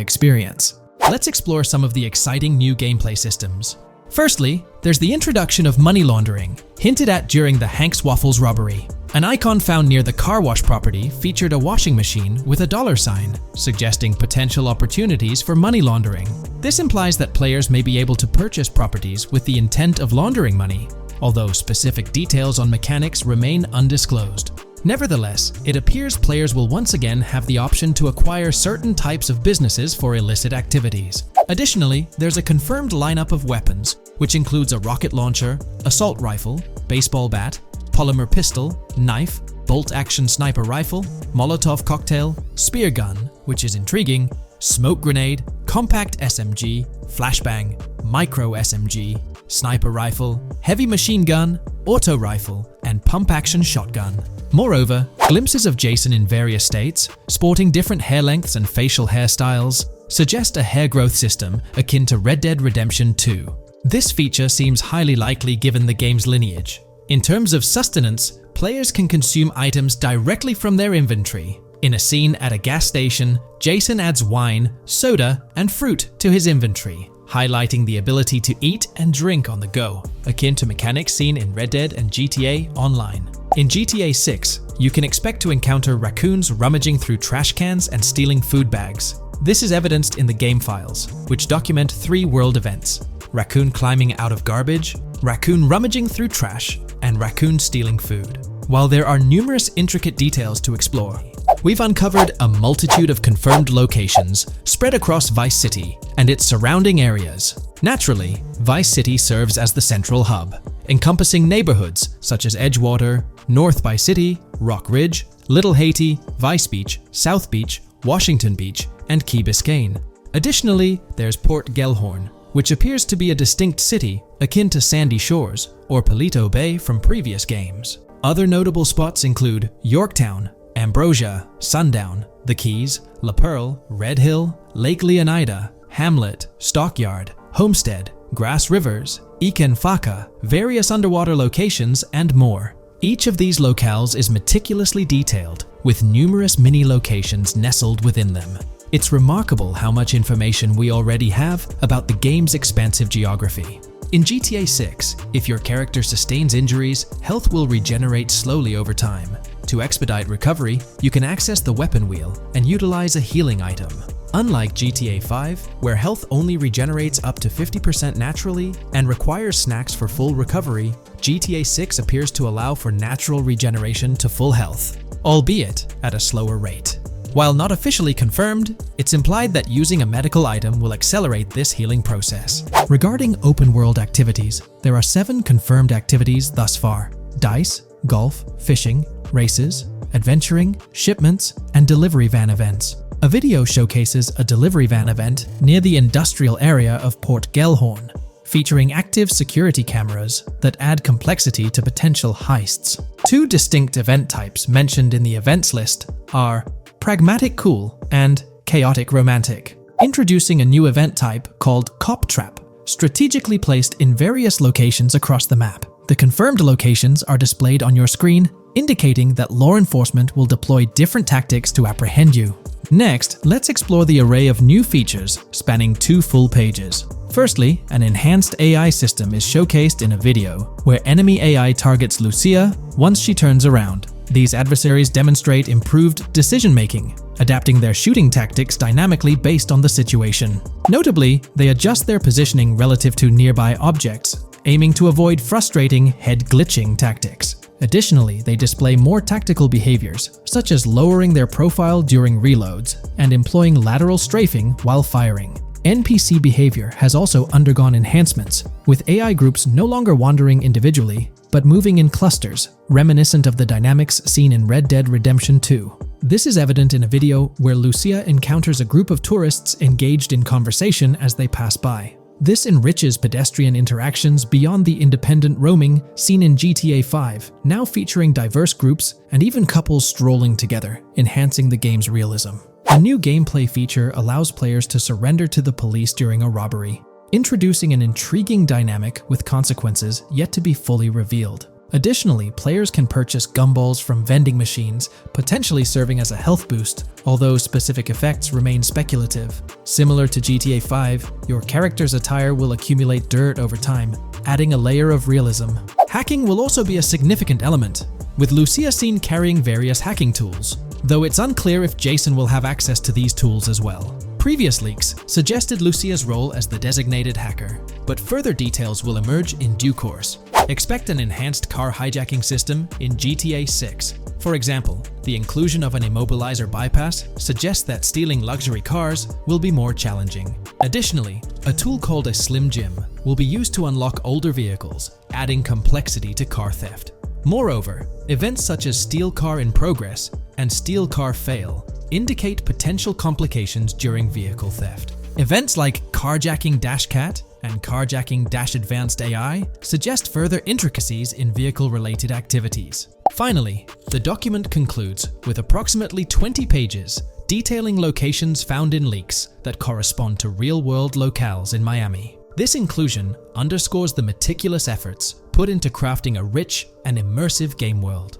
experience. Let's explore some of the exciting new gameplay systems. Firstly, there's the introduction of money laundering, hinted at during the Hank's Waffles robbery. An icon found near the car wash property featured a washing machine with a dollar sign, suggesting potential opportunities for money laundering. This implies that players may be able to purchase properties with the intent of laundering money, although specific details on mechanics remain undisclosed. Nevertheless, it appears players will once again have the option to acquire certain types of businesses for illicit activities. Additionally, there's a confirmed lineup of weapons, which includes a rocket launcher, assault rifle, baseball bat, polymer pistol, knife, bolt-action sniper rifle, Molotov cocktail, spear gun, which is intriguing, smoke grenade, compact SMG, flashbang, micro SMG, sniper rifle, heavy machine gun, auto rifle, and pump-action shotgun. Moreover, glimpses of Jason in various states, sporting different hair lengths and facial hairstyles, suggest a hair growth system akin to Red Dead Redemption 2. This feature seems highly likely given the game's lineage. In terms of sustenance, players can consume items directly from their inventory. In a scene at a gas station, Jason adds wine, soda, and fruit to his inventory, highlighting the ability to eat and drink on the go, akin to mechanics seen in Red Dead and GTA Online. In GTA 6, you can expect to encounter raccoons rummaging through trash cans and stealing food bags. This is evidenced in the game files, which document 3 world events: raccoon climbing out of garbage, raccoon rummaging through trash, and raccoon stealing food. While there are numerous intricate details to explore, we've uncovered a multitude of confirmed locations spread across Vice City and its surrounding areas. Naturally, Vice City serves as the central hub, encompassing neighborhoods such as Edgewater, North Vice City, Rock Ridge, Little Haiti, Vice Beach, South Beach, Washington Beach, and Key Biscayne. Additionally, there's Port Gellhorn, which appears to be a distinct city akin to Sandy Shores or Palito Bay from previous games. Other notable spots include Yorktown, Ambrosia, Sundown, The Keys, La Pearl, Red Hill, Lake Leonida, Hamlet, Stockyard, Homestead, Grass Rivers, Ikenfaka, various underwater locations, and more. Each of these locales is meticulously detailed, with numerous mini locations nestled within them. It's remarkable how much information we already have about the game's expansive geography. In GTA 6, if your character sustains injuries, health will regenerate slowly over time. To expedite recovery, you can access the weapon wheel and utilize a healing item. Unlike GTA 5, where health only regenerates up to 50% naturally and requires snacks for full recovery, GTA 6 appears to allow for natural regeneration to full health, albeit at a slower rate. While not officially confirmed, it's implied that using a medical item will accelerate this healing process. Regarding open-world activities, there are 7 confirmed activities thus far: dice, golf, fishing, races, adventuring, shipments, and delivery van events. A video showcases a delivery van event near the industrial area of Port Gellhorn, featuring active security cameras that add complexity to potential heists. 2 distinct event types mentioned in the events list are Pragmatic Cool and Chaotic Romantic, introducing a new event type called Cop Trap, strategically placed in various locations across the map. The confirmed locations are displayed on your screen, indicating that law enforcement will deploy different tactics to apprehend you. Next, let's explore the array of new features spanning 2 full pages. Firstly, an enhanced AI system is showcased in a video, where enemy AI targets Lucia once she turns around. These adversaries demonstrate improved decision-making, adapting their shooting tactics dynamically based on the situation. Notably, they adjust their positioning relative to nearby objects, aiming to avoid frustrating head-glitching tactics. Additionally, they display more tactical behaviors, such as lowering their profile during reloads and employing lateral strafing while firing. NPC behavior has also undergone enhancements, with AI groups no longer wandering individually, but moving in clusters, reminiscent of the dynamics seen in Red Dead Redemption 2. This is evident in a video where Lucia encounters a group of tourists engaged in conversation as they pass by. This enriches pedestrian interactions beyond the independent roaming seen in GTA 5, now featuring diverse groups and even couples strolling together, enhancing the game's realism. A new gameplay feature allows players to surrender to the police during a robbery, introducing an intriguing dynamic with consequences yet to be fully revealed. Additionally, players can purchase gumballs from vending machines, potentially serving as a health boost, although specific effects remain speculative. Similar to GTA 5, your character's attire will accumulate dirt over time, adding a layer of realism. Hacking will also be a significant element, with Lucia seen carrying various hacking tools, though it's unclear if Jason will have access to these tools as well. Previous leaks suggested Lucia's role as the designated hacker, but further details will emerge in due course. Expect an enhanced car hijacking system in GTA 6. For example, the inclusion of an immobilizer bypass suggests that stealing luxury cars will be more challenging. Additionally, a tool called a Slim Jim will be used to unlock older vehicles, adding complexity to car theft. Moreover, events such as Steal Car in Progress and Steal Car Fail indicate potential complications during vehicle theft. Events like Carjacking Dash Cat and Carjacking Dash Advanced AI suggest further intricacies in vehicle-related activities. Finally, the document concludes with approximately 20 pages detailing locations found in leaks that correspond to real-world locales in Miami. This inclusion underscores the meticulous efforts put into crafting a rich and immersive game world.